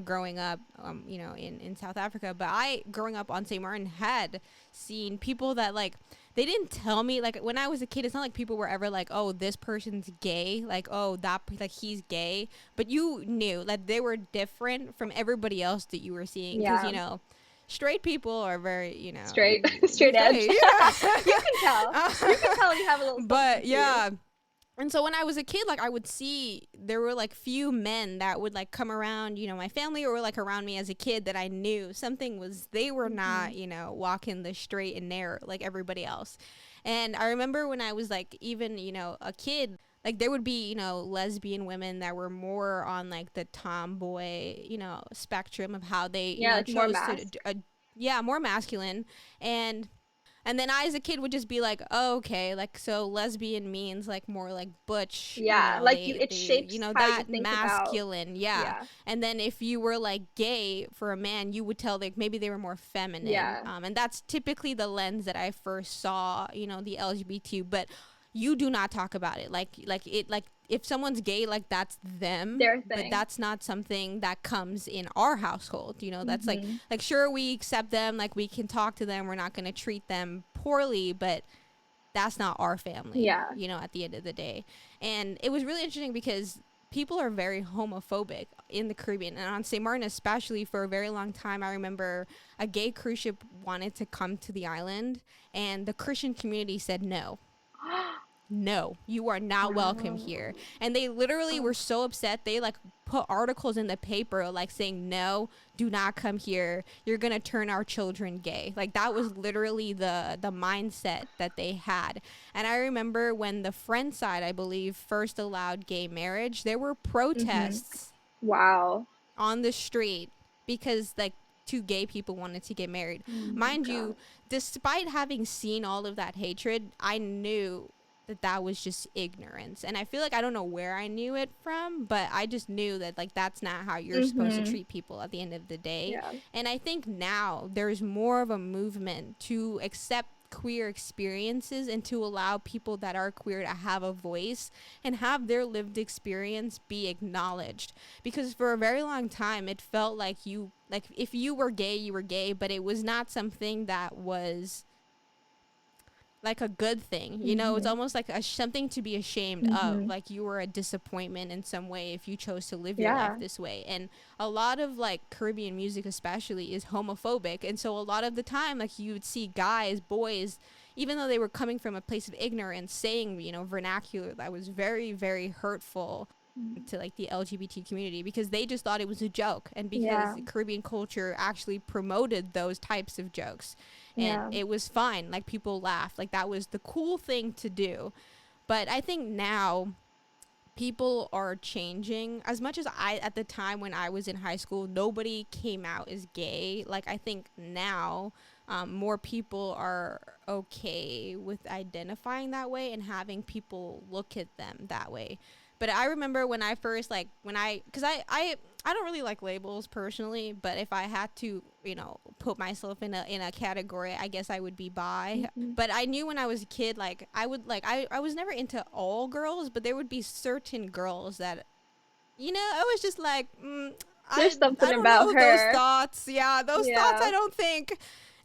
growing up, in South Africa. But I, growing up on St. Martin, had seen people that, like, they didn't tell me, like, when I was a kid, it's not like people were ever like, oh, this person's gay, like, oh, like, he's gay. But you knew, like, they were different from everybody else that you were seeing. Because, straight people are very, straight edge. Yeah. You can tell. You can tell you have a little. But yeah. And so when I was a kid, like, I would see there were, like, few men that would, like, come around, my family, or, like, around me as a kid, that I knew something was, they were not, walking the straight and narrow like everybody else. And I remember when I was, like, even, a kid, like, there would be, lesbian women that were more on, like, the tomboy, spectrum of how they, like, chose to, more masculine. And then I, as a kid, would just be like, oh, okay, like, so lesbian means, like, more like butch. Yeah, like, it shapes how that you think masculine, about. yeah. And then if you were, like, gay for a man, you would tell, like, maybe they were more feminine. Yeah. And that's typically the lens that I first saw, the LGBTQ. But you do not talk about it. Like if someone's gay, like, that's them. Their thing. But that's not something that comes in our household. That's like sure, we accept them, like, we can talk to them, we're not going to treat them poorly, but that's not our family. Yeah. At the end of the day. And it was really interesting because people are very homophobic in the Caribbean, and on St. Martin especially. For a very long time, I remember a gay cruise ship wanted to come to the island, and the Christian community said no. No, you are not welcome here. And they literally were so upset, they, like, put articles in the paper, like, saying, no, do not come here, you're gonna turn our children gay. Like, that was literally the mindset that they had. And I remember when the Friend side, I believe, first allowed gay marriage, there were protests Wow. on the street because, like, two gay people wanted to get married. Mind you, despite having seen all of that hatred, I knew that was just ignorance. And I feel like, I don't know where I knew it from, but I just knew that, like, that's not how you're supposed to treat people at the end of the day. Yeah. And I think now there's more of a movement to accept queer experiences and to allow people that are queer to have a voice and have their lived experience be acknowledged. Because for a very long time, it felt like if you were gay, you were gay, but it was not something that was like a good thing, you know. It's Mhm. almost like something to be ashamed of, Mhm. like you were a disappointment in some way if you chose to live your life Yeah. this way. And a lot of like Caribbean music especially is homophobic, and so a lot of the time like you would see guys, boys, even though they were coming from a place of ignorance, saying, you know, vernacular that was very, very hurtful to like the LGBT community, because they just thought it was a joke, and because Yeah. Caribbean culture actually promoted those types of jokes, and Yeah. it was fine, like people laughed, like that was the cool thing to do. But I think now people are changing. As much as I, at the time when I was in high school, nobody came out as gay, like I think now more people are okay with identifying that way and having people look at them that way. But I remember when I first, like when I, because I don't really like labels personally, but if I had to, you know, put myself in a category, I guess I would be bi. Mhm. But I knew when I was a kid, like I would, like I was never into all girls, but there would be certain girls that, you know, I was just like, There's I something don't about know those her. thoughts. Yeah, those thoughts Yeah. I don't think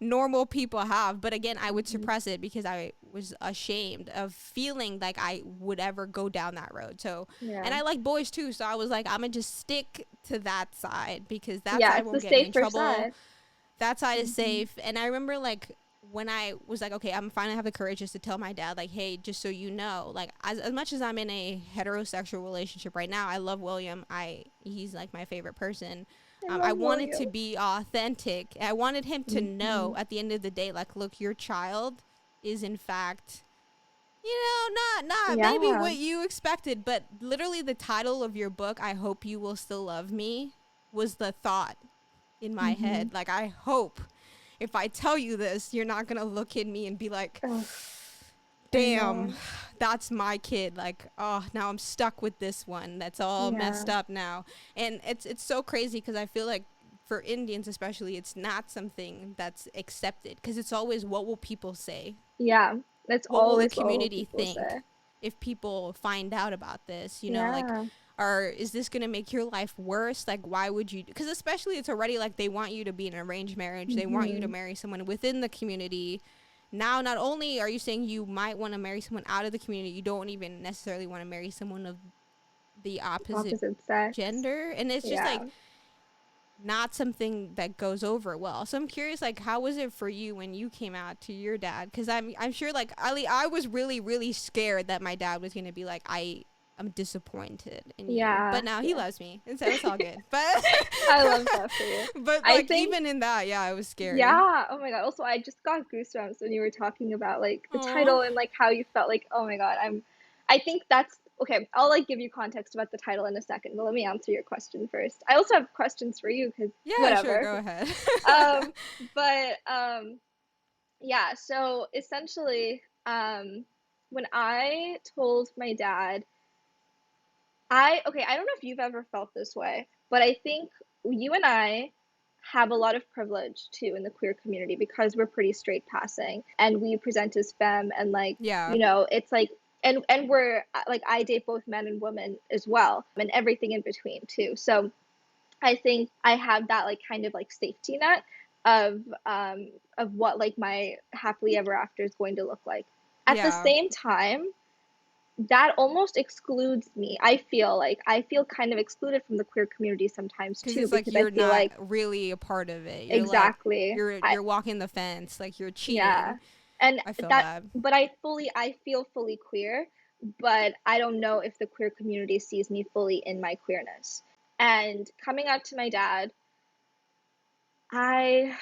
normal people have. But again, I would Mhm. suppress it because I was ashamed of feeling like I would ever go down that road. So, and Yeah. I like boys too, so I was like, I'm gonna just stick to that side because that Yeah, side it's the won't get me in safer trouble. side. That side is Mhm. safe. And I remember like when I was like, okay, I'm finally have the courage just to tell my dad, like, hey, just so you know, like as much as I'm in a heterosexual relationship right now, I love William. He's like my favorite person. I I love wanted William. to be authentic. I wanted him to know Mhm. at the end of the day, like, look, your child is in fact, you know, not maybe Yeah. what you expected, but literally the title of your book, I hope you will still love me, was the thought in my Mhm. head. Like, I hope if I tell you this, you're not gonna look at me and be like, Oh, I damn, know. that's my kid. Like, oh, now I'm stuck with this one that's all Yeah. messed up now. And it's so crazy because I feel like for Indians especially, it's not something that's accepted because it's always, what will people say? Yeah. That's What will the always what will community people think say. if people find out about this? You know, like, Yeah. or is this going to make your life worse? Like, why would you? Because especially it's already like they want you to be in an arranged marriage. They want you to Mhm. marry someone within the community. Now, not only are you saying you might want to marry someone out of the community, you don't even necessarily want to marry someone of the opposite Opposite sex. gender. And it's just like Yeah. not something that goes over well. So I'm curious, like, how was it for you when you came out to your dad? Because I'm sure, like, I was really, really scared that my dad was gonna be like, I'm disappointed in you, Yeah. but now he Yeah. loves me, and so it's all good. But I love that for you. but I like think, even in that, yeah, it was scary. yeah. Oh my God. Also, I just got goosebumps when you were talking about like the Oh, title and like how you felt like, oh my God, I think that's okay. I'll like give you context about the title in a second, but let me answer your question first. I also have questions for you because yeah, sure, whatever. go ahead. Um, but yeah, so essentially, when I told my dad, I don't know if you've ever felt this way, but I think you and I have a lot of privilege too in the queer community because we're pretty straight passing and we present as femme and like, Yeah, you know, it's like and we're like I date both men and women as well and everything in between too. So I think I have that like kind of like safety net of what like my happily ever after is going to look like. At the yeah, same time, that almost excludes me. I feel kind of excluded from the queer community sometimes because too it's like because I you're feel not like really a part of it. You're like exactly. you're walking the fence, like you're Yeah. cheating. And I feel that that. but I feel fully queer, but I don't know if the queer community sees me fully in my queerness. And coming out to my dad, I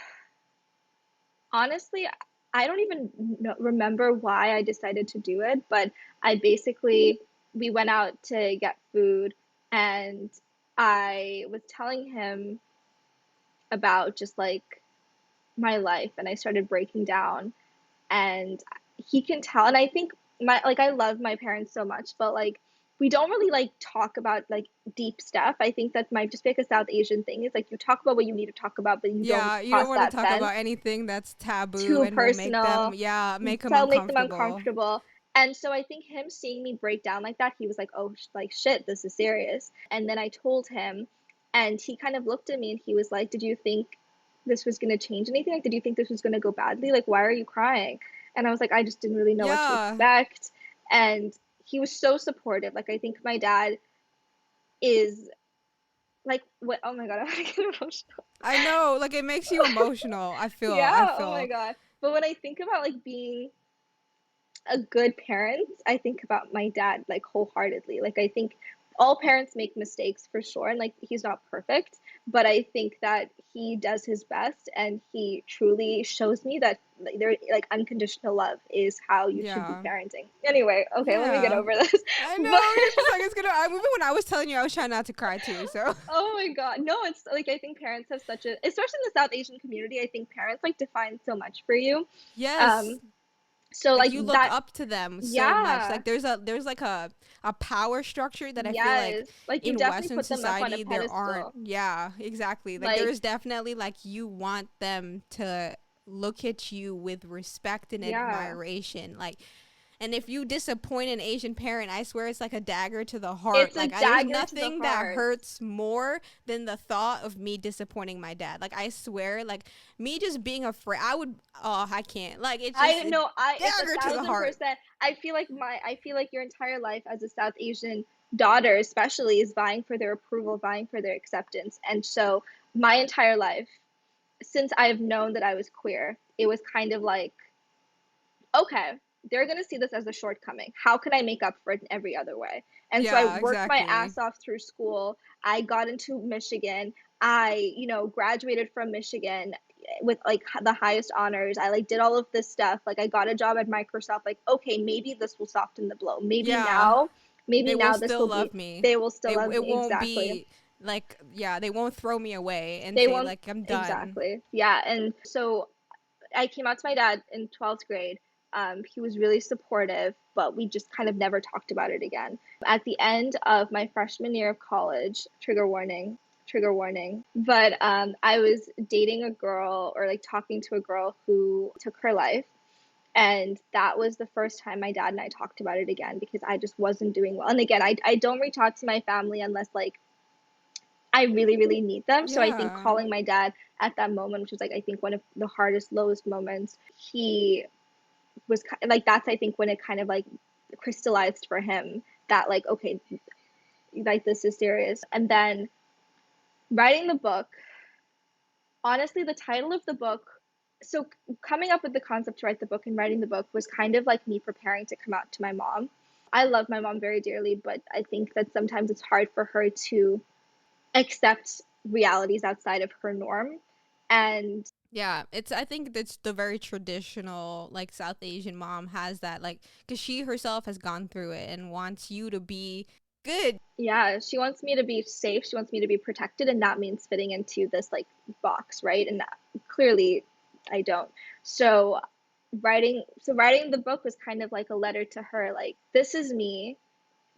honestly, I don't even remember why I decided to do it, but I basically, we went out to get food and I was telling him about just like my life and I started breaking down and he can tell and I think my like I love my parents so much, but like we don't really like talk about like deep stuff. I think that might just be like a South Asian thing. It's like you talk about what you need to talk about, but you don't Yeah, you don't cross want to that talk fence about anything that's taboo too and will make them, personal, yeah, make them that'll make them uncomfortable. uncomfortable. And so I think him seeing me break down like that, he was like, "Oh, like shit, this is serious." And then I told him, and he kind of looked at me and he was like, "Did you think this was going to change anything? Like, did you think this was going to go badly? Like, why are you crying?" And I was like, I just didn't really know what to Yeah. expect. And he was so supportive. Like, I think my dad is like, what? Oh my God, I'm gonna get emotional. I know, like it makes you emotional. I Yeah, oh my feel. God. But when I think about like being a good parent, I think about my dad like wholeheartedly. Like I think all parents make mistakes for sure, and like he's not perfect, but I think that he does his best, and he truly shows me that like, there like unconditional love is how you should be Yeah. parenting. Anyway, okay, let me get Yeah. over this. I But know. You're just like it's gonna. Even when I was telling you, I was trying not to cry too. So oh my God, no, it's like I think parents have such a, especially in the South Asian community, I think parents like define so much for you. yes, Um, so like like you look that, up to them so much. yeah. Like there's like a power structure that I feel like Yes, like you in definitely Western put them up on a society there aren't. pedestal. Yeah, exactly. Like there Like, is definitely like you want them to look at you with respect and yeah, admiration. Like, and if you disappoint an Asian parent, I swear it's like a dagger to the heart. it's a Like there's dagger to the nothing that heart. hurts more than the thought of me disappointing my dad. Like I swear, like me just being afraid, I would. Oh, I can't. Like it's just I a know, it's a dagger to the thousand heart. percent. I feel like your entire life as a South Asian daughter, especially, is vying for their approval, vying for their acceptance. And so, my entire life, since I've known that I was queer, it was kind of like, okay, they're going to see this as a shortcoming. How can I make up for it in every other way? And so I Yeah, worked my exactly. ass off through school. I got into Michigan. I, graduated from Michigan with like the highest honors. I like did all of this stuff. Like I got a job at Microsoft. Like, okay, maybe this will soften the blow. Yeah, Maybe they will now this still will be, love me. they will still love It me. won't Exactly. be like yeah, they won't throw me away and They say won't, like I'm done. exactly. Yeah. And so I came out to my dad in 12th grade. He was really supportive, but we just kind of never talked about it again. At the end of my freshman year of college, trigger warning, but I was dating a girl or like talking to a girl who took her life. And that was the first time my dad and I talked about it again because I just wasn't doing well. And again, I don't reach out to my family unless like I really, really need them. So I think Yeah. calling my dad at that moment, which was like I think one of the hardest, lowest moments, he was like that's I think when it kind of like crystallized for him that like okay, like this is serious. And then writing the book, honestly, the title of the book. So coming up with the concept to write the book and writing the book was kind of like me preparing to come out to my mom. I love my mom very dearly, but I think that sometimes it's hard for her to accept realities outside of her norm. And Yeah, it's I think that's the very traditional like South Asian mom has that like cuz she herself has gone through it and wants you to be good. yeah, she wants me to be safe. She wants me to be protected, and that means fitting into this like box, right? And clearly, I don't. So writing the book was kind of like a letter to her, like this is me,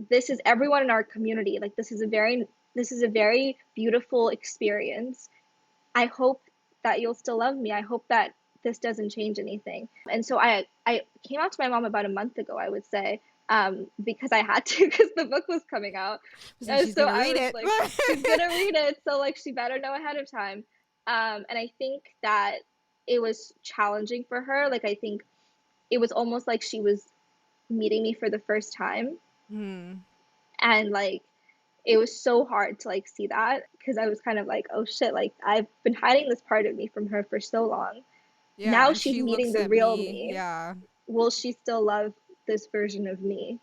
this is everyone in our community. Like this is a very beautiful experience. I hope that you'll still love me. I hope that this doesn't change anything. And so I came out to my mom about a month ago, I would say, because I had to because the book was coming out. So she's So going to I read was it. like, she's gonna read it, so like she better know ahead of time. And I think that it was challenging for her. Like I think it was almost like she was meeting me for the first time, Hmm. and like it was so hard to like see that because I was kind of like, oh shit, like I've been hiding this part of me from her for so long. Yeah, Now and she's she meeting looks the at real me. me. Yeah. Will she still love this version of me?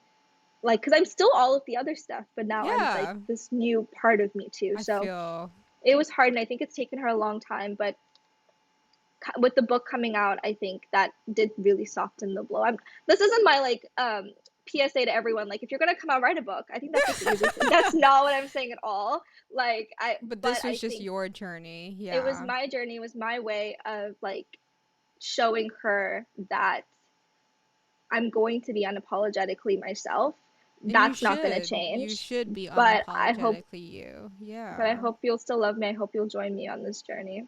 Like, because I'm still all of the other stuff, but now I'm like Yeah. this new part of me too. I So feel it was hard, and I think it's taken her a long time. But with the book coming out, I think that did really soften the blow. This isn't my like PSA to everyone. Like, if you're gonna come out, write a book. I think that's just easy. That's not what I'm saying at all. Like, but but this was I just think your journey. it was Yeah. my journey. It was my way of like showing her that I'm going to be unapologetically myself. And you That's not going to should. You change. should be But I hope, unapologetically you. but I Yeah. hope you'll still love me. I hope you'll join me on this journey.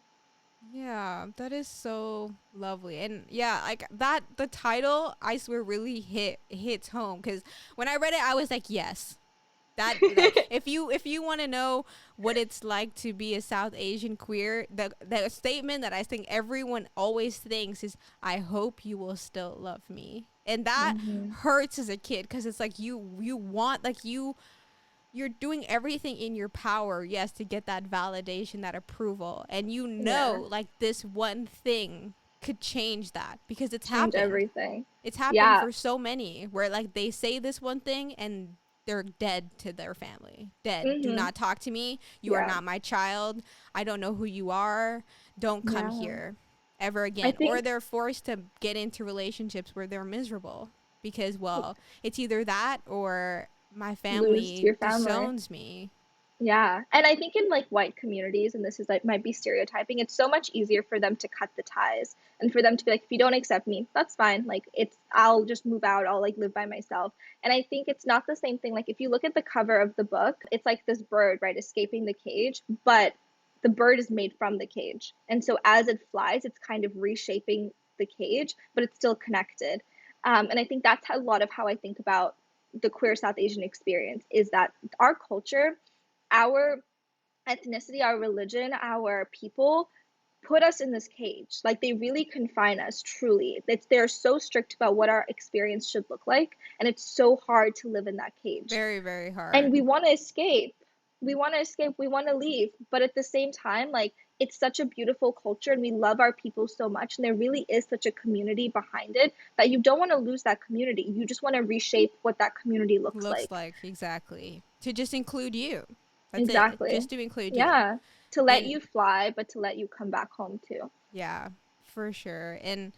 Yeah, that is so lovely. And yeah, like that the title I swear really hits home cuz when I read it I was like, yes. That if you want to know what it's like to be a South Asian queer, the statement that I think everyone always thinks is, "I hope you will still love me," and that Hmm. hurts as a kid because it's like you want like you're doing everything in your power, yes, to get that validation, that approval, and Yeah. like this one thing could change that because it's Change happened. everything. It's happened Yeah. for so many where like they say this one thing and they're dead to their family. Dead. Do Hmm. not talk to me. You are Yeah. not my child. I don't know who you are. Don't come Yeah. here ever I again. Or think they're forced to get into relationships where they're miserable because, well, it's either that or my lose family your family. disowns me. Yeah. And I think in like white communities, and this is like might be stereotyping, it's so much easier for them to cut the ties and for them to be like, if you don't accept me, that's fine. Like it's I'll just move out, I'll like live by myself. And I think it's not the same thing. Like if you look at the cover of the book, it's like this bird, right, escaping the cage, but the bird is made from the cage. And so as it flies, it's kind of reshaping the cage, but it's still connected. And I think that's a lot of how I think about the queer South Asian experience is that our culture, our ethnicity, our religion, our people put us in this cage. Like they really confine us truly. They're so strict about what our experience should look like. And it's so hard to live in that cage. Very, very And we hard. want to escape. We want to escape. We want to leave. But at the same time, like it's such a beautiful culture and we love our people so much. And there really is such a community behind it that you don't want to lose that community. You just want to reshape what that community looks Looks like. like exactly. To just include you. That's it. Exactly. Just to include you. Yeah. To let And you fly, but to let you come back home too. yeah, for sure. And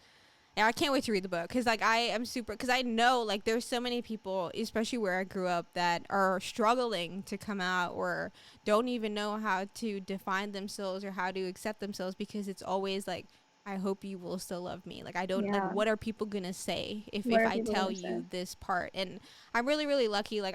yeah, I can't wait to read the book because like I am super because I know like there's so many people, especially where I grew up, that are struggling to come out or don't even know how to define themselves or how to accept themselves because it's always like, I hope you will still love me. Like I don't like Yeah. what are people gonna say What if are I people tell gonna say? you this part? And I'm really really lucky. Like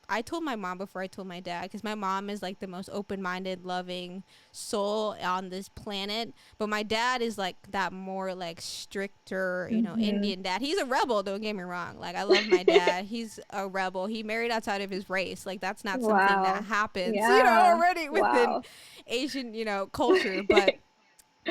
I told my mom before I told my dad because my mom is like the most open minded, loving soul on this planet, but my dad is like that more like stricter, Mm-hmm. Indian dad. He's a rebel, don't get me wrong. Like I love my dad. He's a rebel. He married outside of his race. Like that's not something that Wow. happens, Yeah. already within Wow. Asian, culture. But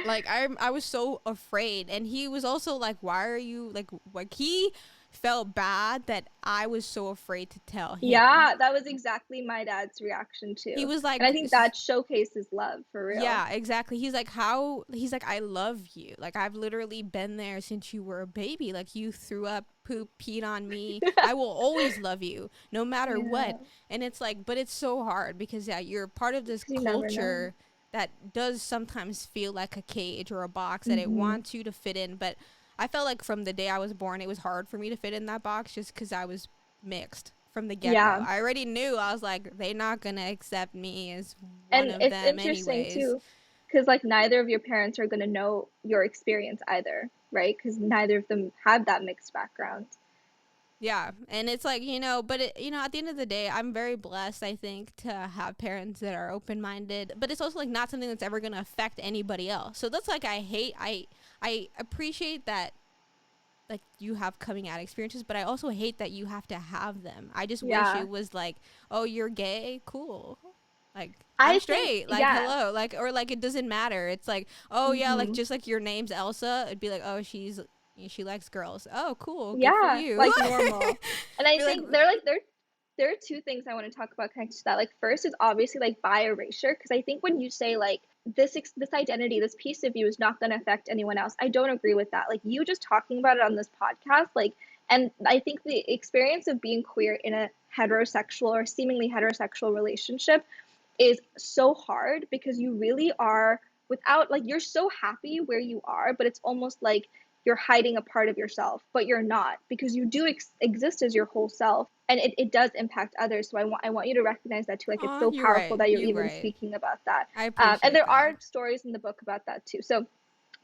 like I was so afraid, and he was also like, why are you like he felt bad that I was so afraid to tell him. Yeah, that was exactly my dad's reaction He too. was And I like, think that showcases love for real. yeah, exactly. He's like, I love you. Like, I've literally been there since you were a baby. Like, you threw up, poop, peed on me. I will always love you, no matter Yeah. what. And it's like, but it's so hard because, yeah, you're part of this 'Cause you never know. culture that does sometimes feel like a cage or a box that it Mm-hmm. wants you to fit in. But I felt like from the day I was born, it was hard for me to fit in that box just because I was mixed from the get go. Yeah. I already knew I was like, they're not gonna accept me as one And of it's them, interesting anyways. too, because like neither of your parents are going to know your experience either, right? Because neither of them have that mixed background. Yeah, and it's like, but at the end of the day, I'm very blessed, I think, to have parents that are open-minded, but it's also like not something that's ever going to affect anybody else. So that's like I appreciate that like you have coming out experiences, but I also hate that you have to have them. I just wish Yeah. it was like, "Oh, you're gay? Cool." Like I'm I think, straight. Like yeah. hello. Like or like it doesn't matter. It's like, "Oh, yeah, like Hmm. just like your name's Elsa." It'd be like, "Oh, she likes girls." Oh, cool. Good for Yeah, you. like normal. And I Be like, think there are two things I want to talk about connected to that. Like first is obviously like bi erasure, because I think when you say like this identity, this piece of you is not going to affect anyone else, I don't agree with that. Like you just talking about it on this podcast, like, and I think the experience of being queer in a heterosexual or seemingly heterosexual relationship is so hard because you really are without like you're so happy where you are, but it's almost like you're hiding a part of yourself, but you're not because you do exist as your whole self, and it does impact others. So I want you to recognize that too. Like it's "Oh, so you're powerful right. that you're You're even right. speaking about that. I And appreciate there that." are stories in the book about that too. So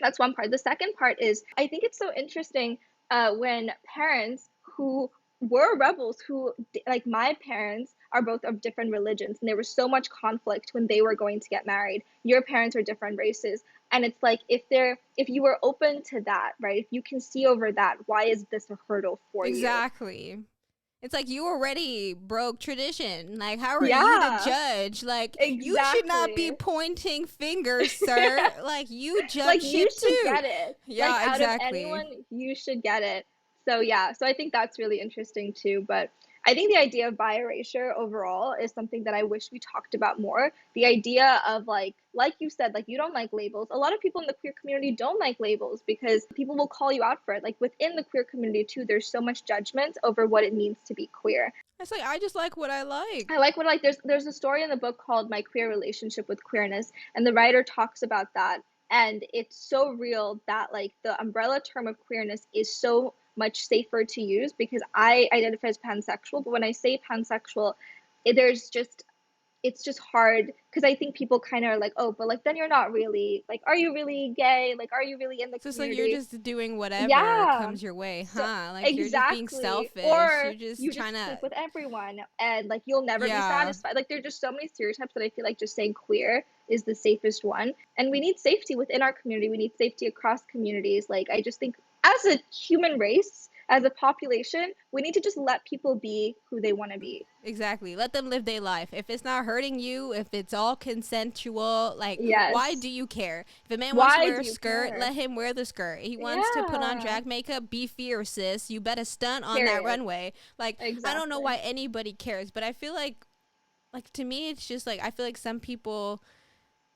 that's one part. The second part is I think it's so interesting when parents who were rebels, who like my parents are both of different religions, and there was so much conflict when they were going to get married. Your parents are different races, and it's like if you were open to that, right? If you can see over that, why is this a hurdle for you? Exactly. It's like you already broke tradition. Like, how are you to Yeah, judge? Like, you should not be exactly. pointing fingers, sir. Like, you judge Like you shit should too. get it. Like Yeah, out of exactly. anyone, you should get it. So yeah, so I think that's really interesting too. But I think the idea of bi erasure overall is something that I wish we talked about more. The idea of like you said, like you don't like labels. A lot of people in the queer community don't like labels because people will call you out for it. Like within the queer community too, there's so much judgment over what it means to be queer. It's like, I just like what I like. I like what like there's a story in the book called My Queer Relationship with Queerness, and the writer talks about that, and it's so real that like the umbrella term of queerness is so much safer to use because I identify as pansexual, but when I say pansexual, there's just it's just hard because I think people kind of are like, oh, but like then you're not really like, are you really gay? Like, are you really in the So it's like you're community? just doing whatever Yeah. comes your way, So huh? Like, you're just being exactly. selfish. You're Or just you trying just to, sleep with everyone and like you'll never be yeah, satisfied. Like there's just so many stereotypes that I feel like just saying queer is the safest one. And we need safety within our community. We need safety across communities. Like I just think as a human race, as a population, we need to just let people be who they want to be. exactly. Let them live their life. If it's not hurting you, if it's all consensual, like, why Yes. do you care? If a man wants to Why wear do a you skirt, care? let him wear the skirt. He wants to put on Yeah. drag makeup, be fierce, sis. You better stunt on that Period. runway. Like, I don't know Exactly. why anybody cares, but I feel like to me, it's just like, I feel like some people,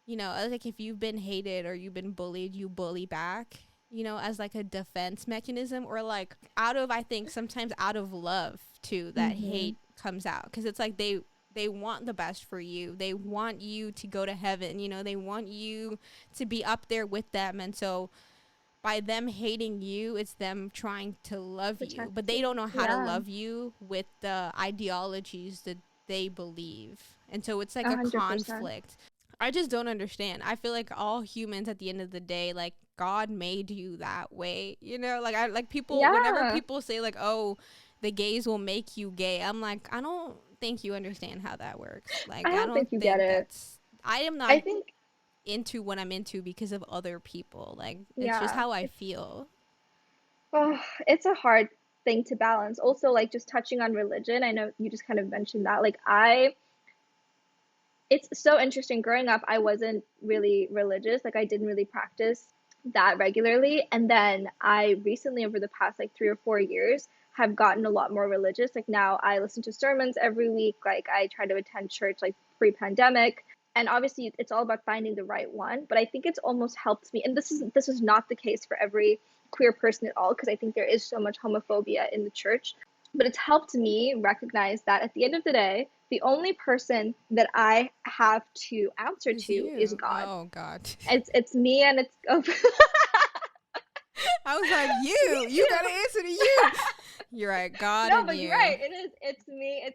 like if you've been hated or you've been bullied, you bully back, as like a defense mechanism, or like I think sometimes out of love too, that Mm-hmm. hate comes out because it's like they want the best for you. They want you to go to heaven, they want you to be up there with them. And so by them hating you, it's them trying to love you, Protect but they you. don't know how to Yeah. love you with the ideologies that they believe. And so it's like A a hundred percent. conflict. I just don't understand. I feel like all humans at the end of the day, like God made you that way. Like I like people whenever Yeah. people say like, "Oh, the gays will make you gay." I'm like, I don't think you understand how that works. I Like I don't think don't you get think it. that's I am not I think, into what I'm into because of other people. Like it's just yeah, how I feel. oh, it's a hard thing to balance. Also, like just touching on religion, I know you just kind of mentioned that. It's so interesting. Growing up, I wasn't really religious. Like, I didn't really practice that regularly. And then I recently, over the past like 3 or 4 years, have gotten a lot more religious. Like, now I listen to sermons every week. Like, I try to attend church like pre pandemic. And obviously, it's all about finding the right one. But I think it's almost helped me. And this is not the case for every queer person at all, because I think there is so much homophobia in the church. But it's helped me recognize that at the end of the day, the only person that I have to answer It's to is you. God. Oh God. It's me and it's oh, I was like, me you gotta too. answer to you. You're right, God No, and but you're you. right. It's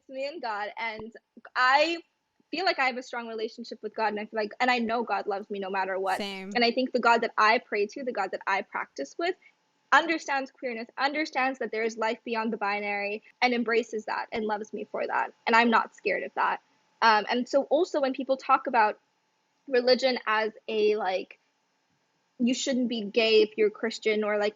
me and God. And I feel like I have a strong relationship with God, and I feel like and I know God loves me no matter what. Same. And I think the God that I pray to, the God that I practice with, understands queerness, understands that there is life beyond the binary, and embraces that and loves me for that. And I'm not scared of that. And so also when people talk about religion as a like you shouldn't be gay if you're Christian or like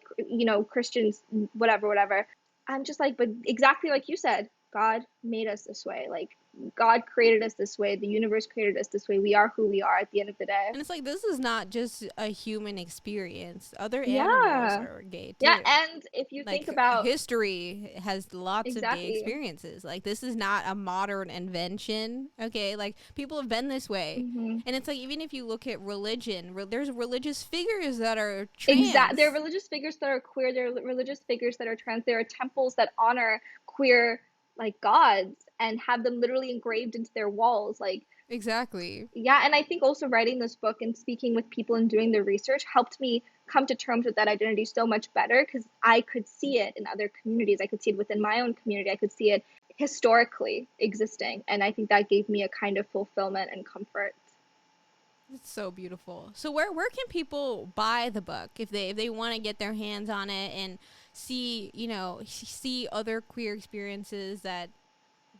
Christians whatever. I'm just like, but exactly like you said, God made us this way. Like God created us this way. The universe created us this way. We are who we are at the end of the day. And it's like this is not just a human experience. Other animals Yeah. are gay Yeah, too. and if you think Like about history has lots of gay exactly. experiences. Like this is not a modern invention. Okay, like people have been this way. Hmm. And it's like even if you look at religion, there's religious figures that are There are trans. religious figures that are queer. There are religious figures that are trans. There are temples that honor queer like gods and have them literally engraved into their walls. Like Exactly. yeah, and I think also writing this book and speaking with people and doing the research helped me come to terms with that identity so much better because I could see it in other communities. I could see it within my own community. I could see it historically existing, and I think that gave me a kind of fulfillment and comfort. It's so beautiful. So where can people buy the book if they want to get their hands on it and see, see other queer experiences that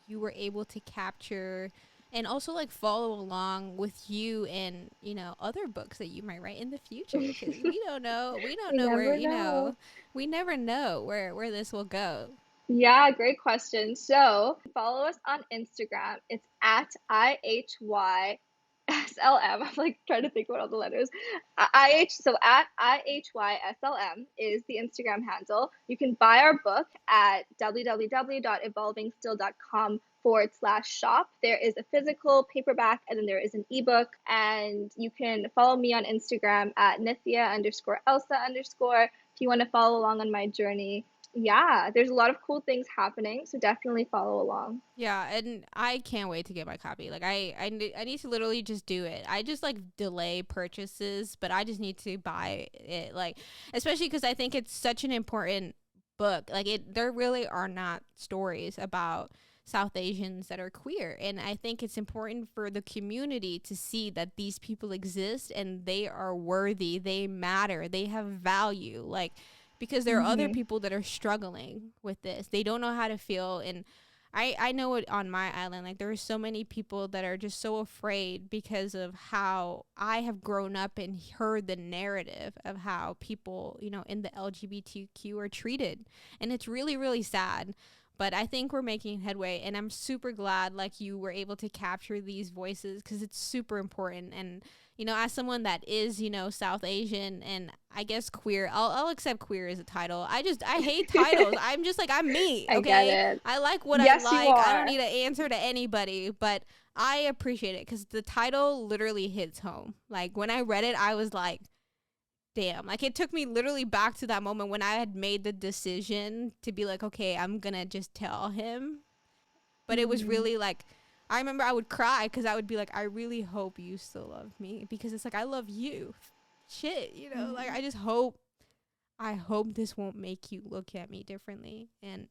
you were able to capture, and also like follow along with you and other books that you might write in the future, because we don't know You where never know. we never know where this will go. Yeah, great question. So follow us on Instagram. It's at IHYSLM. I'm like trying to think what all the letters. So at IHYSLM is the Instagram handle. You can buy our book at www.evolvingstill.com/shop. There is a physical paperback and then there is an ebook. And you can follow me on Instagram at Nithya_Elsa_. If you want to follow along on my journey, yeah, there's a lot of cool things happening, so definitely follow along. Yeah, and I can't wait to get my copy. Like I need to literally just do it. I just like delay purchases, but I just need to buy it. Like especially because I think it's such an important book. Like there really are not stories about South Asians that are queer, and I think it's important for the community to see that these people exist and they are worthy. They matter. They have value. Like because there are other people that are struggling with this. They don't know how to feel, and I know it on my island. Like there are so many people that are just so afraid because of how I have grown up and heard the narrative of how people, you know, in the LGBTQ are treated. And it's really, really sad. But I think we're making headway, and I'm super glad like you were able to capture these voices because it's super important. And you know, as someone that is, you know, South Asian and I guess queer, I'll accept queer as a title. I hate titles. I'm just like, I'm me. Okay. I get it. I like what Yes, I you like. I are. don't need to answer to anybody, but I appreciate it because the title literally hits home. Like when I read it, I was like, damn. Like it took me literally back to that moment when I had made the decision to be like, okay, I'm gonna just tell him. But it was really like, I remember I would cry because I would be like, I really hope you still love me, because it's like, I love you. Shit, you know, like I hope this won't make you look at me differently. And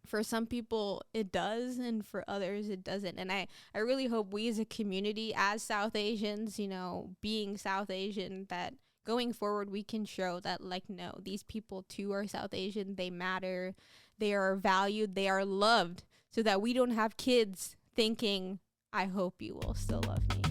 for some people it does, and for others it doesn't. And I really hope we as a community, as South Asians, you know, being South Asian, that going forward we can show that like, no, these people too are South Asian. They matter. They are valued. They are loved, so that we don't have kids thinking, I hope you will still love me.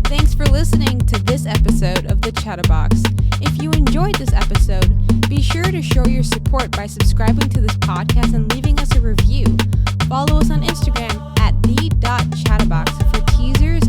Thanks for listening to this episode of The Chattabox. If you enjoyed this episode, be sure to show your support by subscribing to this podcast and leaving us a review. Follow us on Instagram at the.chattabox for teasers